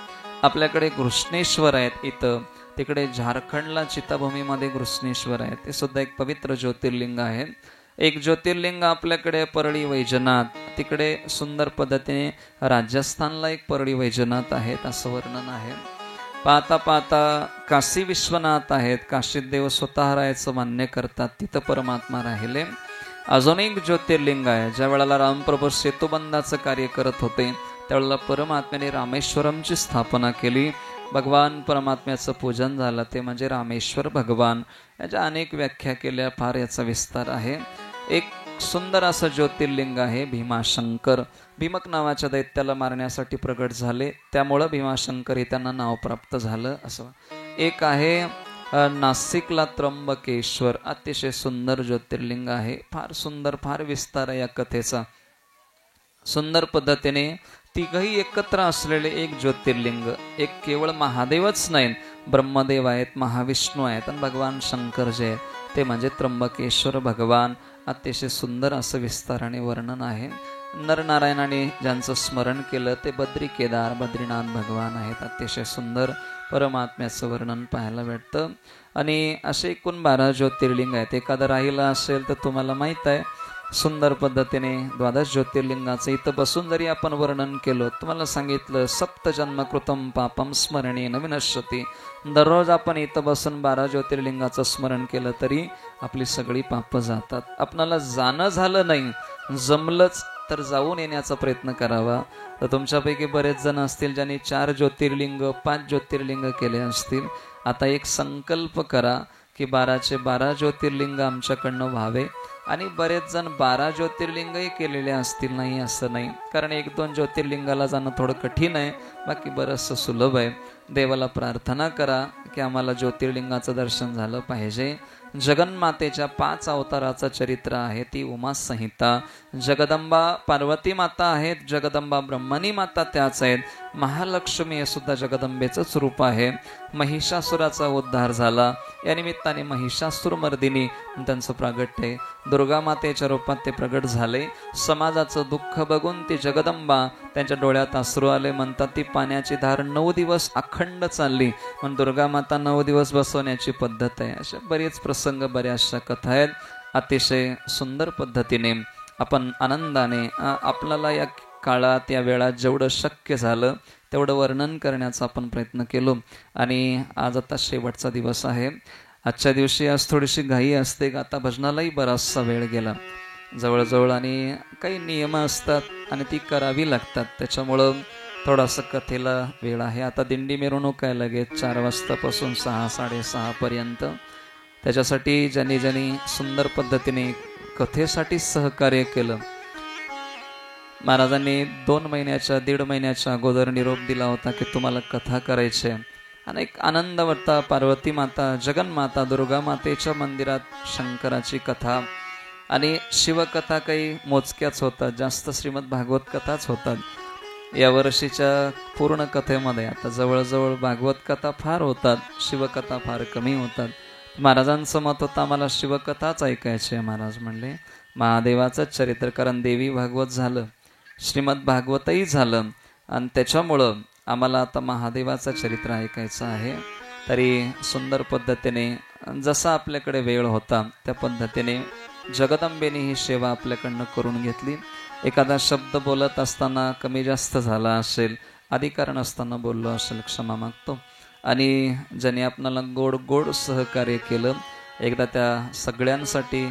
आपल्याकडे घृष्णेश्वर आहेत इथं. तिकडे झारखंडला चिताभूमीमध्ये घृष्णेश्वर आहे, ते सुद्धा एक पवित्र ज्योतिर्लिंग आहे. 1 ज्योतिर्लिंग आपल्याकडे परळी वैजनाथ. तिकडे सुंदर पद्धतीने राजस्थानला एक परळी वैजनाथ आहेत असं वर्णन आहे. पाहता पाहता काशी विश्वनाथ आहेत. काशीत देव स्वतः राहायचं मान्य करतात, तिथं परमात्मा राहिले. अजून एक ज्योतिर्लिंग आहे. ज्या वेळेला रामप्रभू सेतुबंधाचं कार्य करत होते त्यावेळेला परमात्म्याने रामेश्वरमची स्थापना केली. भगवान परमात्म्याचं पूजन झालं, ते म्हणजे रामेश्वर भगवान. याच्या अनेक व्याख्या केल्या, फार याचा विस्तार आहे. एक सुंदर असं ज्योतिर्लिंग आहे भीमाशंकर. भीमक नावाच्या दैत्याला मारण्यासाठी प्रगट झाले, त्यामुळं भीमाशंकर हे त्यांना नाव प्राप्त झालं असं. एक आहे नाशिकला त्र्यंबकेश्वर. अतिशय सुंदर ज्योतिर्लिंग आहे. फार सुंदर, फार विस्तार आहे या कथेचा. सुंदर पद्धतीने तिघही एकत्र असलेले एक ज्योतिर्लिंग. एक केवळ महादेवच नाही, ब्रह्मदेव आहेत, महाविष्णू आहेत आणि भगवान शंकर जे आहेत ते म्हणजे त्र्यंबकेश्वर भगवान. अतिशय सुंदर असं विस्ताराने वर्णन आहे. नरनारायणाने ज्यांचं स्मरण केलं ते बद्री केदार बद्रीनाथ भगवान आहेत. अतिशय सुंदर परमात्म्याचं वर्णन पाहायला भेटतं. आणि असे एकूण 12 ज्योतिर्लिंग आहेत. एखादं राहिलं असेल तर तुम्हाला माहीत आहे, सुंदर पद्धतीने 12 ज्योतिर्लिंगाचं इथं बसून जरी आपण वर्णन केलं, तुम्हाला सांगितलं 7 जन्मकृतम पापम स्मरणे न विनश्यति. दररोज आपण इथं बसून 12 ज्योतिर्लिंगाचं स्मरण केलं तरी आपली सगळी पापं जातात. आपणाला जाणं झालं नाही, जमलंच तर जाऊन येण्याचा प्रयत्न करावा. तर तुमच्यापैकी बरेच जण असतील ज्यांनी 4 ज्योतिर्लिंग 5 ज्योतिर्लिंग केले असतील. आता एक संकल्प करा, की 12चे 12 ज्योतिर्लिंग आमच्याकडनं व्हावे. आणि बरेच जण 12 ज्योतिर्लिंगही केलेले असतील, नाही असं नाही, कारण 1-2 ज्योतिर्लिंगाला जाणं थोडं कठीण आहे, बाकी बरंचसं सुलभ आहे. देवाला प्रार्थना करा की आम्हाला ज्योतिर्लिंगाचं दर्शन झालं पाहिजे. जगन्मातेच्या 5 अवताराचं चरित्र आहे ती उमा संहिता. जगदंबा पार्वती माता आहेत, जगदंबा ब्रह्मणी माता त्याच आहेत, महालक्ष्मी हे सुद्धा जगदंबेचंच रूप आहे. महिषासुराचा उद्धार झाला, या निमित्ताने महिषासुर मर्दिनी त्यांचं प्रागट्य आहे. दुर्गा मातेच्या रूपात ते प्रगट झाले. समाजाचं दुःख बघून ती जगदंबा त्यांच्या डोळ्यात अश्रू आले, म्हणतात ती पाण्याची धार 9 दिवस अखंड चालली, पण दुर्गा माता 9 दिवस बसवण्याची पद्धत आहे. अशा बरेच प्रसंग, बऱ्याचशा कथा आहेत. अतिशय सुंदर पद्धतीने आपण आनंदाने आपल्याला या काळात, या वेळात जेवढं शक्य झालं तेवढं वर्णन करण्याचा आपण प्रयत्न केलो. आणि आज आता शेवटचा दिवस आहे. आजच्या दिवशी आज थोडीशी घाई असते, आता भजनालाही बराचसा वेळ गेला जवळजवळ, आणि काही नियम असतात आणि ती करावी लागतात, त्याच्यामुळं थोडासा कथेला वेळ आहे. आता दिंडी मिरवणूक आहे लगेच 4 वाजतापासून 6-6:30 पर्यंत. त्याच्यासाठी ज्यांनी ज्यांनी सुंदर पद्धतीने कथेसाठी सहकार्य केलं, महाराजांनी 2 महिन्याच्या 1.5 महिन्याच्या अगोदर निरोप दिला होता की तुम्हाला कथा करायची आहे. आणि एक आनंद वाटता. पार्वती माता, जगन्माता, दुर्गा मातेच्या मंदिरात शंकराची कथा आणि शिवकथा काही मोजक्याच होतात, जास्त श्रीमद भागवत कथाच होतात. या वर्षीच्या पूर्ण कथेमध्ये आता जवळजवळ भागवत कथा फार होतात, शिवकथा फार कमी होतात. महाराजांचं मत होतं आम्हाला शिवकथाच ऐकायची आहे. महाराज म्हणले महादेवाचंच चरित्र, कारण देवी भागवत झालं, श्रीमद भागवतही झालं, आणि त्याच्यामुळं आम्हाला आता महादेवाचं चरित्र ऐकायचं आहे. तरी सुंदर पद्धतीने जसा आपल्याकडे वेळ होता त्या पद्धतीने जगदंबेने ही सेवा आपल्याकडनं करून घेतली. एखादा शब्द बोलत असताना कमी जास्त झाला असेल, अधिकार नसताना बोललो असेल, क्षमा मागतो. आणि ज्याने आपणाला गोड गोड सहकार्य केलं, एकदा त्या सगळ्यांसाठी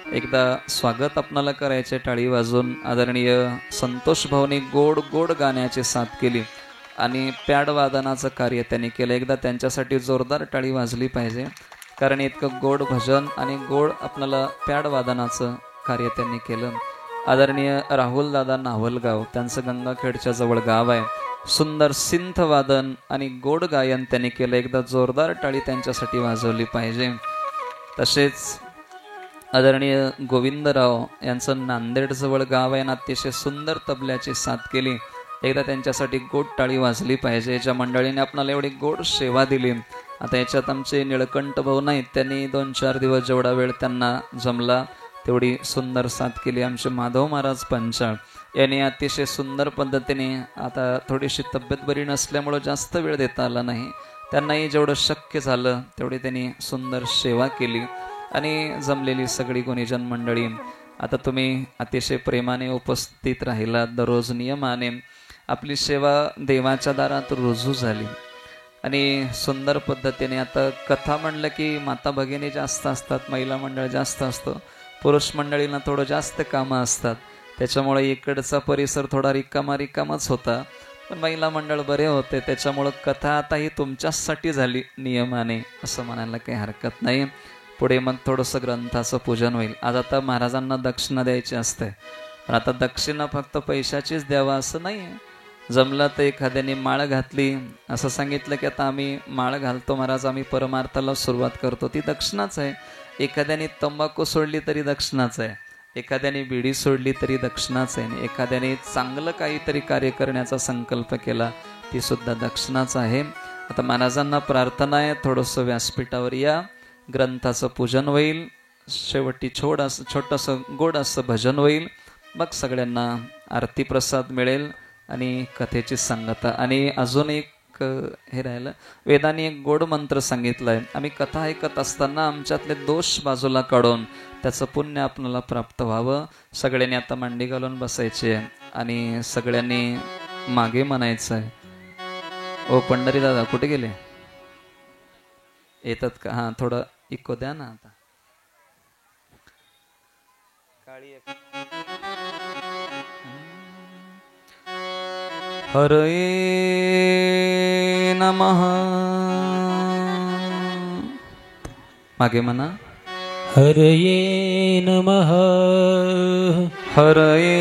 एकदा स्वागत आपणाला करायचे टाळी वाजून. आदरणीय संतोष भाऊनी गोड गोड गाण्याची साथ केली आणि पॅड वादनाचं कार्य त्यांनी केलं. एकदा त्यांच्यासाठी जोरदार टाळी वाजली पाहिजे, कारण इतकं गोड भजन आणि गोड आपल्याला पॅड वादनाचं कार्य त्यांनी केलं. आदरणीय राहुल दादा नावलगाव, त्यांचं गंगाखेडच्या जवळ गाव आहे, सुंदर सिंथ वादन आणि गोड गायन त्यांनी केलं. एकदा जोरदार टाळी त्यांच्यासाठी वाजवली पाहिजे. तसेच आदरणीय गोविंदराव यांचं नांदेड जवळ गाव आहे, अतिशय सुंदर तबल्याची साथ केली. एकदा त्यांच्यासाठी गोड टाळी वाजली पाहिजे. ज्या मंडळीने आपल्याला एवढी गोड सेवा दिली. आता याच्यात आमचे निळकंठ भाऊ नाहीत, त्यांनी 2-4 दिवस जेवढा वेळ त्यांना जमला तेवढी सुंदर साथ केली. आमचे माधव महाराज पंचाळ यांनी अतिशय सुंदर पद्धतीने, आता थोडीशी तब्येत बरी नसल्यामुळं जास्त वेळ देता आला नाही, त्यांनाही जेवढं शक्य झालं तेवढी त्यांनी सुंदर सेवा केली. आणि जमलेली सगळी गुणीजन मंडळी, आता तुम्ही अतिशय प्रेमाने उपस्थित राहिला. दररोज नियमाने आपली सेवा देवाच्या दारात रुजू झाली आणि सुंदर पद्धतीने. आता कथा म्हणलं की माता भगिनी जास्त असतात, महिला मंडळ जास्त असतं, पुरुष मंडळींना थोडं जास्त कामं असतात, त्याच्यामुळे इकडचा परिसर थोडा रिकामाच होता. पण महिला मंडळ बरे होते, त्याच्यामुळं कथा आता ही तुमच्यासाठी झाली नियमाने, असं म्हणायला काही हरकत नाही. पुढे मग थोडंसं ग्रंथाचं पूजन होईल. आज आता महाराजांना दक्षिणा द्यायची असते, पण आता दक्षिणा फक्त पैशाचीच द्यावा असं नाही आहे. जमलं तर एखाद्याने माळ घातली, असं सांगितलं की आता आम्ही माळ घालतो महाराज, आम्ही परमार्थाला सुरुवात करतो, ती दक्षिणाच आहे. एखाद्याने तंबाखू सोडली तरी दक्षिणाच आहे, एखाद्याने बिडी सोडली तरी दक्षिणाच आहे, एखाद्याने चांगलं काहीतरी कार्य करण्याचा संकल्प केला ती सुद्धा दक्षिणाच आहे. आता महाराजांना प्रार्थना आहे, थोडंसं व्यासपीठावर या, ग्रंथाचं पूजन होईल, शेवटी छोटंसं गोड असं भजन होईल, मग सगळ्यांना आरती प्रसाद मिळेल आणि कथेची सांगता. आणि अजून एक हे राहिलं, वेदांनी एक गोड मंत्र सांगितलाय. आम्ही कथा ऐकत असताना आमच्यातले दोष बाजूला काढून त्याचं पुण्य आपल्याला प्राप्त व्हावं. सगळ्यांनी आता मांडी घालून बसायचे आणि सगळ्यांनी मागे म्हणायचं आहे. ओ पंढरी दादा कुठे गेले, येतात का? हा, थोडं इको द्या ना. आता काळी हरये नमः मागे म्हणा. हरये नमः हरये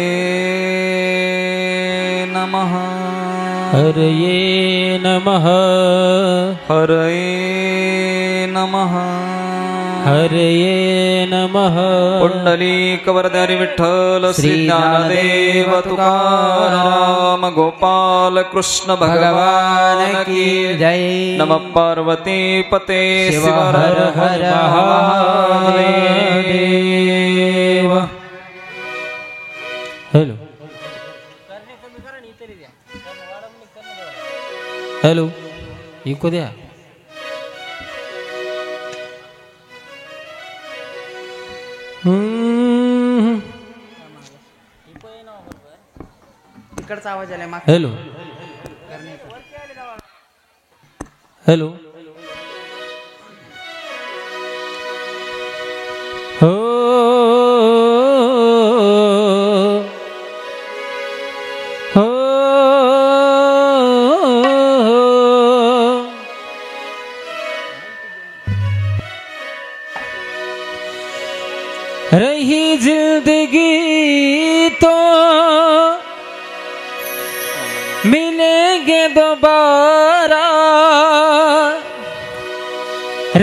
नमः हरये नमः हरये नमः हरये नमः. पुंडलीकवरदारी विठ्ठल श्री ज्ञानदेव तुकाराम गोपाल कृष्ण भगवान की जय. नमः पार्वती पते शिव शिव हर हर महादेव. हॅलो हॅलो इको द्या. इकडचा आवाज आलाय माग. हॅलो हॅलो हो हो रही जिंदगी तो मिलेंगे दोबारा.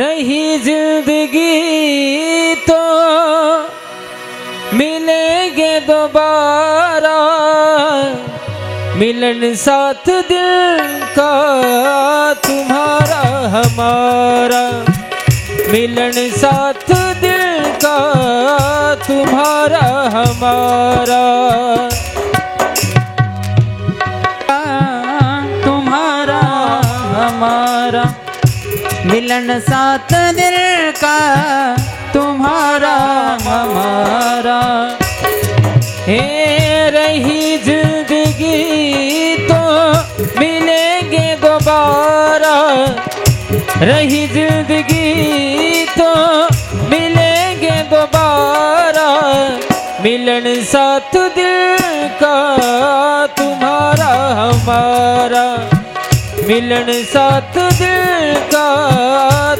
रही जिंदगी तो मिलेंगे दोबारा. मिलन साथ दिल का तुम्हारा हमारा. मिलन साथ दिल का तुम्हारा हमारा. तुम्हारा हमारा मिलन साथ दिल का तुम्हारा हमारा. हे रही जिंदगी तो मिलेंगे दोबारा. रही जिंदगी तो मिलेंगे दोबारा. मिलन साथ दिल का तुम्हारा हमारा. मिलन साथ दिल का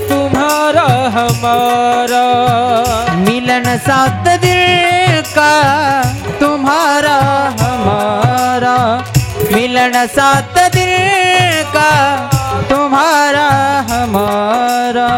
तुम्हारा हमारा. मिलन साथ दिल का तुम्हारा हमारा. मिलन साथ दिल का तुम्हारा हमारा.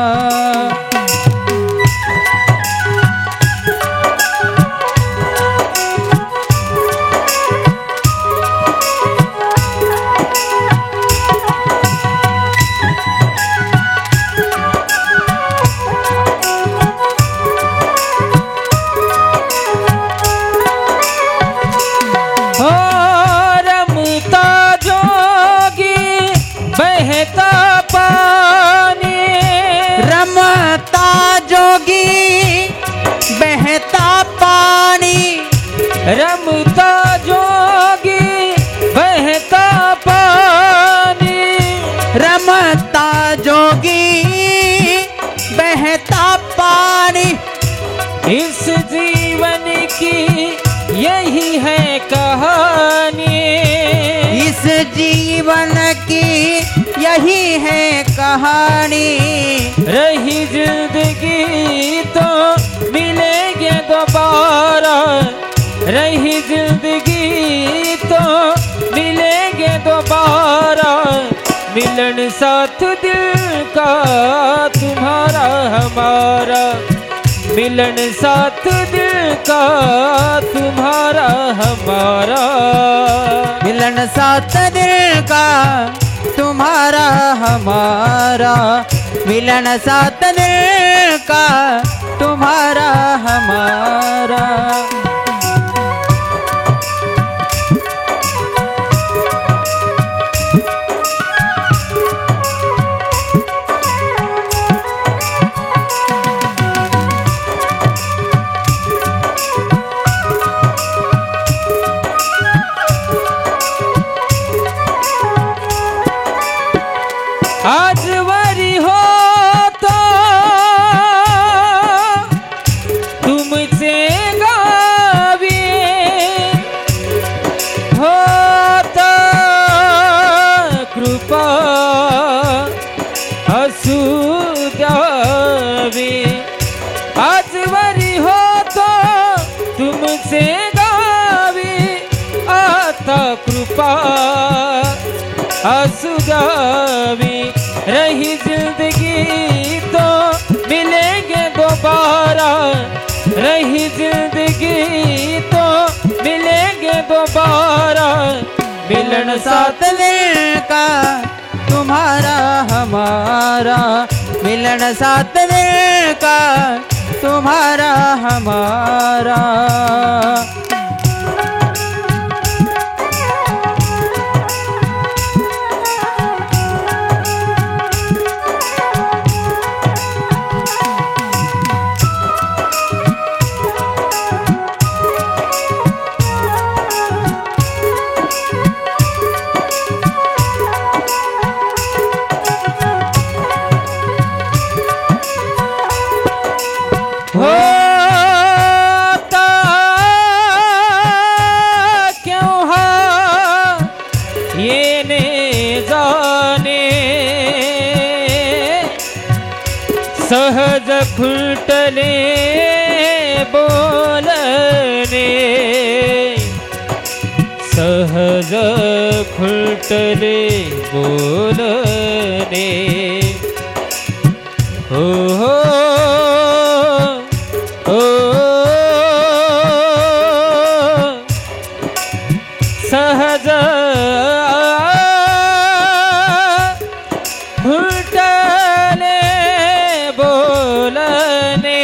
बहता पानी रमता जोगी बहता पानी. रमता जोगी बहता पानी. रमता जोगी बहता पानी. इस जीवन की यही है कहानी. इस जीवन की यही है कहानी. रही जिंदगी तो मिलेंगे दोबारा. रही जिंदगी तो मिलेंगे दोबारा. मिलन साथ दिल का तुम्हारा हमारा. मिलन साथ दिल का तुम्हारा हमारा. मिलन साथ दिल का तुम्हारा हमारा. मिलन साथ दिल का तुम्हारा हमारा. आज वरी हो तो तुमसे गा रास्ता कृपा आंसू गावी रही जिंदगी तो मिलेंगे दोबारा रही जिंदगी तो मिलेंगे दोबारा मिलन साथ दिल का तुम्हारा हमारा मिलन साथ दिल का तुम्हारा हमारा होता क्यों है ये ने जाने सहज खुलटले बोलने सहज खुलटले बोलने हो सहज फुटले बोलने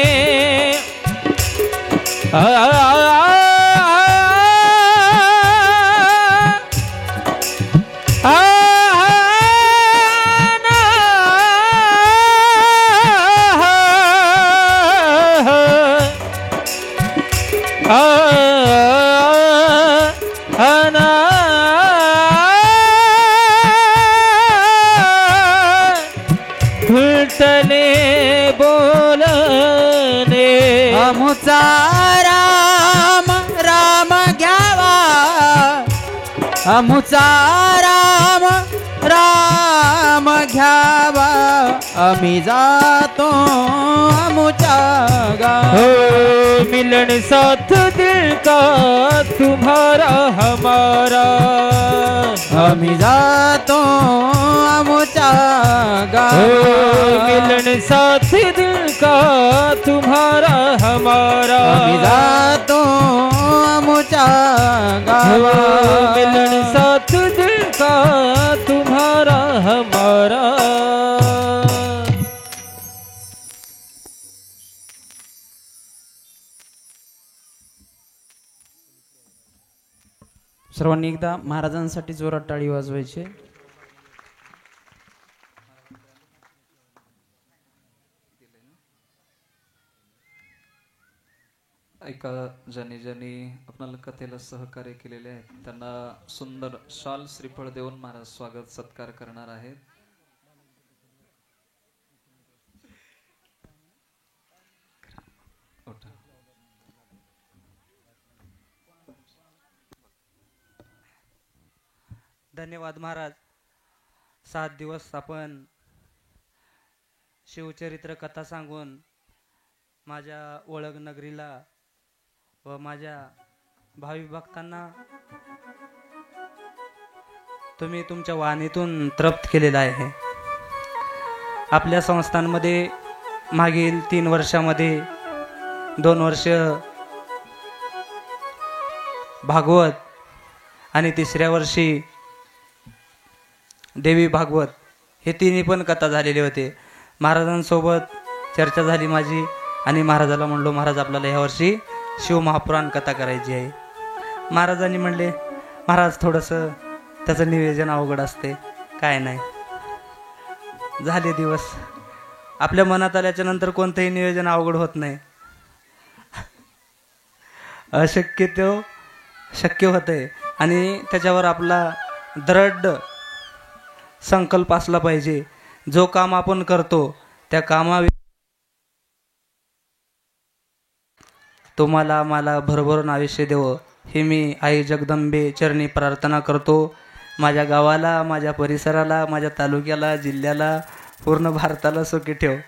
फुटले बोलने अमुचा राम राम घ्यावा अमुचा राम राम घ्यावा आम्ही जातो अमुच्या गावा हो मिलन साथ दिल का तुम्हारा हमारा आम्ही जातो अमुच्या हो गावा मिलन साथ दिल का तुम्हारा हमारा आम्ही जातो अमुच्या हो गावा मिलन साथ दिल का तुम्हारा हमारा सर्वांनी एकदा महाराजांसाठी जोरात टाळी वाजवायची. ऐका ज्यांनी ज्यांनी आपल्याला कथेला सहकार्य केलेले आहेत त्यांना सुंदर शाल श्रीफळ देऊन महाराज स्वागत सत्कार करणार आहेत. उठा. धन्यवाद महाराज. 7 दिवस आपण शिवचरित्र कथा सांगून माझ्या ओळख नगरीला व माझ्या भावी भक्तांना तुम्ही तुमच्या वाणीतून तृप्त केलेला आहे. आपल्या संस्थांमध्ये मागील 3 वर्षामध्ये 2 वर्ष भागवत आणि 3ऱ्या वर्षी देवी भागवत हे तिन्ही पण कथा झालेले होते. महाराजांसोबत चर्चा झाली माझी आणि महाराजाला म्हणलो महाराज आपल्याला ह्या वर्षी शिवमहापुराण कथा करायची आहे. महाराजांनी म्हणले महाराज थोडंसं त्याचं नियोजन अवघड असते. काय नाही झाले दिवस. आपल्या मनात आल्याच्या नंतर कोणतंही नियोजन अवघड होत नाही. अशक्य तो शक्य होतंय आणि त्याच्यावर आपला दृढ संकल्प असला पाहिजे. जो काम आपण करतो त्या कामा तुम्हाला मला भरभरून आयुष्य देवो ही मी आई जगदंबे चरणी प्रार्थना करतो. माझ्या गावाला, माझ्या परिसराला, माझ्या तालुक्याला, जिल्ह्याला, पूर्ण भारताला सुखी ठेव.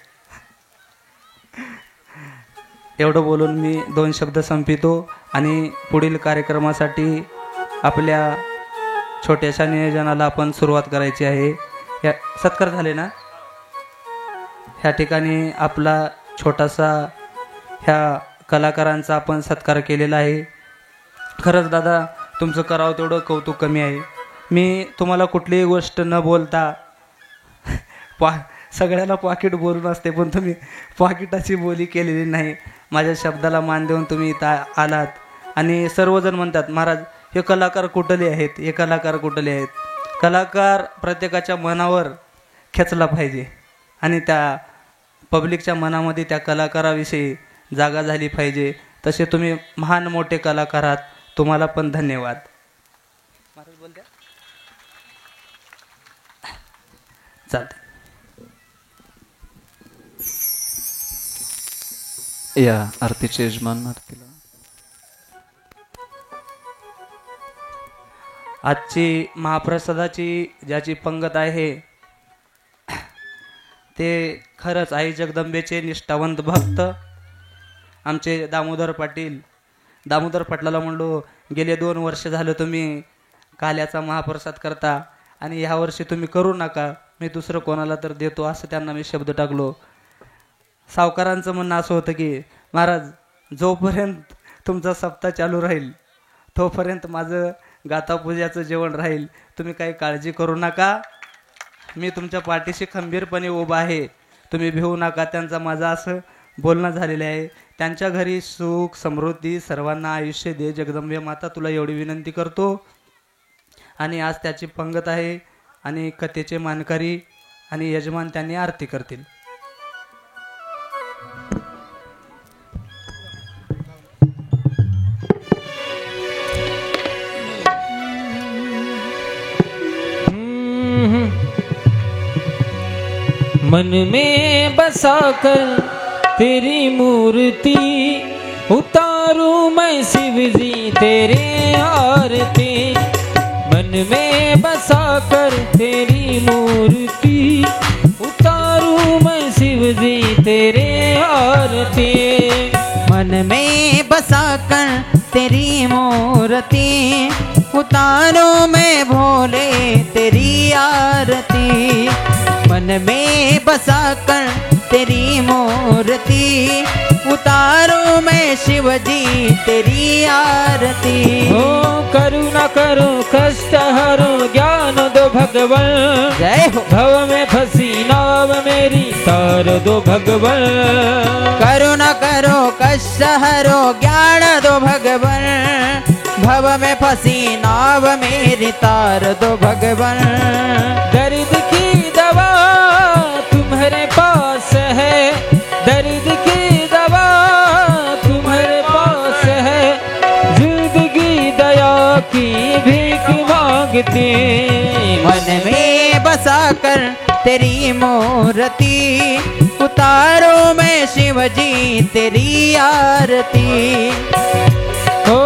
एवढं बोलून मी 2 शब्द संपितो आणि पुढील कार्यक्रमासाठी आपल्या छोट्याशा नियोजनाला आपण सुरुवात करायची आहे. या सत्कार झाले ना. ह्या ठिकाणी आपला छोटासा ह्या कलाकारांचा आपण सत्कार केलेला आहे. खरंच दादा तुमचं करावं तेवढं कौतुक कमी आहे. मी तुम्हाला कुठलीही गोष्ट न बोलता सगळ्याला पाकिट बोलून असते, पण तुम्ही पाकिटाची बोली केलेली नाही. माझ्या शब्दाला मान देऊन तुम्ही इथं आलात. आणि सर्वजण म्हणतात महाराज हे कलाकार कुठले आहेत, हे कलाकार कुठले आहेत. कलाकार प्रत्येकाच्या मनावर खेचला पाहिजे आणि त्या पब्लिकच्या मनामध्ये त्या कलाकाराविषयी जागा झाली पाहिजे. तसे तुम्ही महान मोठे कलाकार आहात. तुम्हाला पण धन्यवाद. चालतं. या आरतीचे यजमान आरतीला. आजची महाप्रसादाची ज्याची पंगत आहे ते खरंच आई जगदंबेचे निष्ठावंत भक्त आमचे दामोदर पाटील. दामोदर पाटलाला म्हणलो गेले 2 वर्ष झालं तुम्ही काल्याचा महाप्रसाद करता आणि ह्या वर्षी तुम्ही करू नका, मी दुसरं कोणाला तर देतो असं त्यांना मी शब्द टाकलो. सावकारांचं म्हणणं असं होतं की महाराज जोपर्यंत तुमचा सप्ताह चालू राहील तोपर्यंत माझं गातापूजाचं जेवण राहील, तुम्ही काही काळजी करू नका, मी तुमच्या पाठीशी खंबीरपणे उभा आहे, तुम्ही भिवू नका. त्यांचा माझं असं बोलणं झालेलं आहे. त्यांच्या घरी सुख समृद्धी सर्वांना आयुष्य दे जगदंबे माता, तुला एवढी विनंती करतो. आणि आज त्याची पंगत आहे आणि कथेचे मानकरी आणि यजमान त्यांनी आरती करतील. मन में बसा कर तेरी मूर्ति उतारूं मैं शिव जी तेरे आरती. मन में बसा कर तेरी मूर्ति उतारूं मैं शिव जी तेरे आरती. मन में बसा कर तेरी मूर्ति उतारो मैं भोले तेरी आरती. मन में बसा कर तेरी मूर्ति उतारो मैं शिव जी तेरी आरती. ओ करुणा करो कष्ट हरो ज्ञान दो भगवान. जय हो. भव में फंसी नाव मेरी तार दो भगवान. करुणा करो कष्ट हरो ज्ञान दो भगवान. भव में फंसी नाव मेरी तार दो भगवान. दर्द की दवा तुम्हारे पास है, दर्द की दवा तुम्हारे पास है, जिंदगी दया की भीख मांगती. मन में बसा कर तेरी मूर्ति उतारो मैं शिव जी तेरी आरती. ओ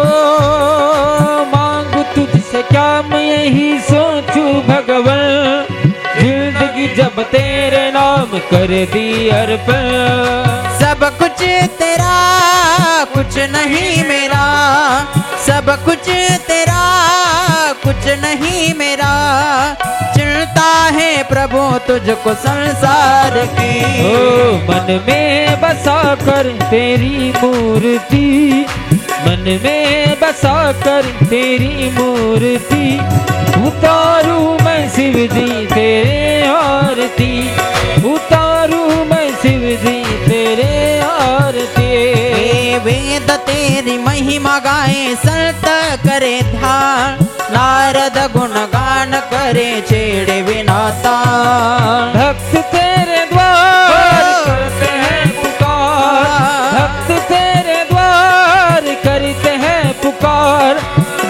मांगू तुझसे क्या मैं यही सोचूं भगवान, जिंदगी जब तेरे नाम कर दी अर्पण. सब कुछ तेरा कुछ नहीं मेरा, सब कुछ तेरा कुछ नहीं मेरा, चिंता है प्रभु तुझको संसार की. ओ मन में बसा कर तेरी मूर्ति, मन में बसा कर तेरी मूर्ति उतारूं मैं शिव जी तेरे आरती. उतारूं मैं शिव जी तेरे आरती. वेद तेरी महिमा गाए संत करे ध्यान, नारद गुण गान करे छेड़े विनाता. भक्त तेरे द्वार करते हैं पुकार, भक्त तेरे द्वार करते हैं पुकार,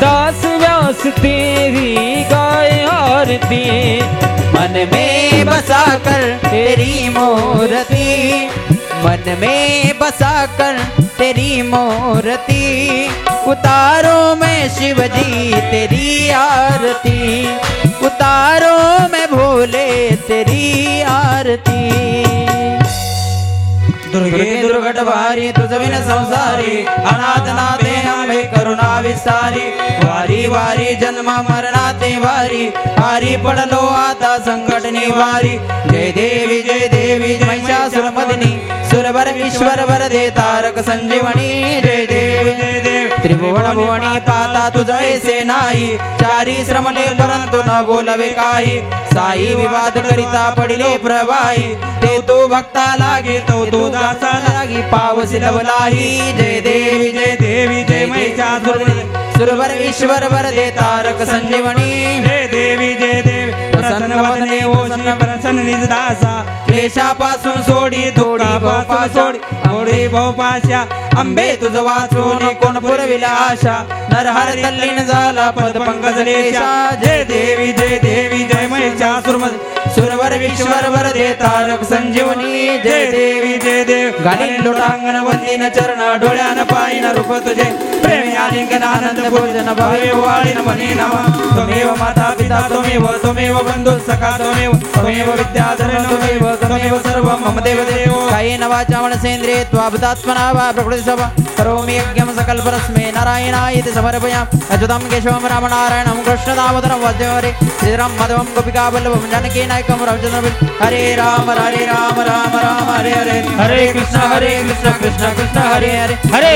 दास व्यास तेरी गाय आरती. मन में बसा कर तेरी मूर्ति, मन में बसा कर तेरी मूर्ति उतारो मैं शिव जी तेरी आरती. उतारो मैं भोले तेरी आरती. दुर्गे दुर्घट भारी तुझ विन संसारी अनाथ नाथे आम्ही करुणा विस्तारी वारी वारी जन्म मरणाते वारी हारी पडलो आता संकट निवारी जय देवी महिषासुरमर्दिनी सुरवर ईश्वर वरदे तारक संजीवनी जय देवी त्रिभुवन भुवनी पाता तुझ ऐसे नाही चारी श्रमणे परंतु न बोलवे काही साई विवाद करिता पडिले प्रवाही ते तू भक्ता लागे तो तू दासा लागी पावसी लवलाही जय देवी जय महिषासुरमर्दिनी सुरवर ईश्वर वरदे तारक संजीवनी जय देवी प्रसन्न वदने ओषण प्रसन्न निज दासा क्लेशापासून सोडी दुःखापासून सोडी भवपाशा अंबे तुझ वाचून कोण पुरविला आशा नरहर तल्लीन झाला पद पंकज लेशा जय देवी जय महिषासुरमर्दिनी सुरवर ईश्वर वरदे तारक संजीवनी जय देवी गाली लोटांगण वंदीन चरण डोळ्यान पायीन रूप तुझे प्रेमी आलिंगन आनंद भोजन भावे वाळीन मनी नम त्वमेव माता पिता त्वमेव बंधु सखा त्वमेव विद्याधर त्वमेव सर्व मम देव कायेन वाचा मनसेन्द्रिये त्वाभूतात्मना वा प्रकृति सभा करोमि यज्ञं सकल परस्मै नारायणायति समर्पयामि अच्युतं केशवं रामनारायणं कृष्णदामोदरं वासुदेवं श्रीराम माधवं गोपिकावल्लभं जानकीनायकं रामचन्द्रं हरे राम हरे हरे हरे कृष्ण कृष्ण कृष्ण हरे हरे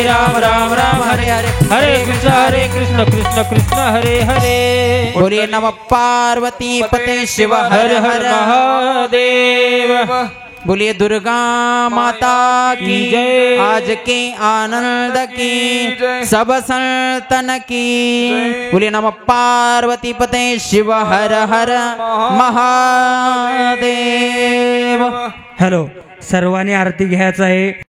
राम राम हरे हरे कृष्ण कृष्ण हरे हरे बोलिए नमः पार्वती पते शिव हर हर महादेव बोलिए दुर्गा माता की जय आज के आनंद की सब संतन की बोलिए नमः पार्वती पते शिव हर हर महादेव। हॅलो, सर्वांनी आरती घ्यायचं आहे।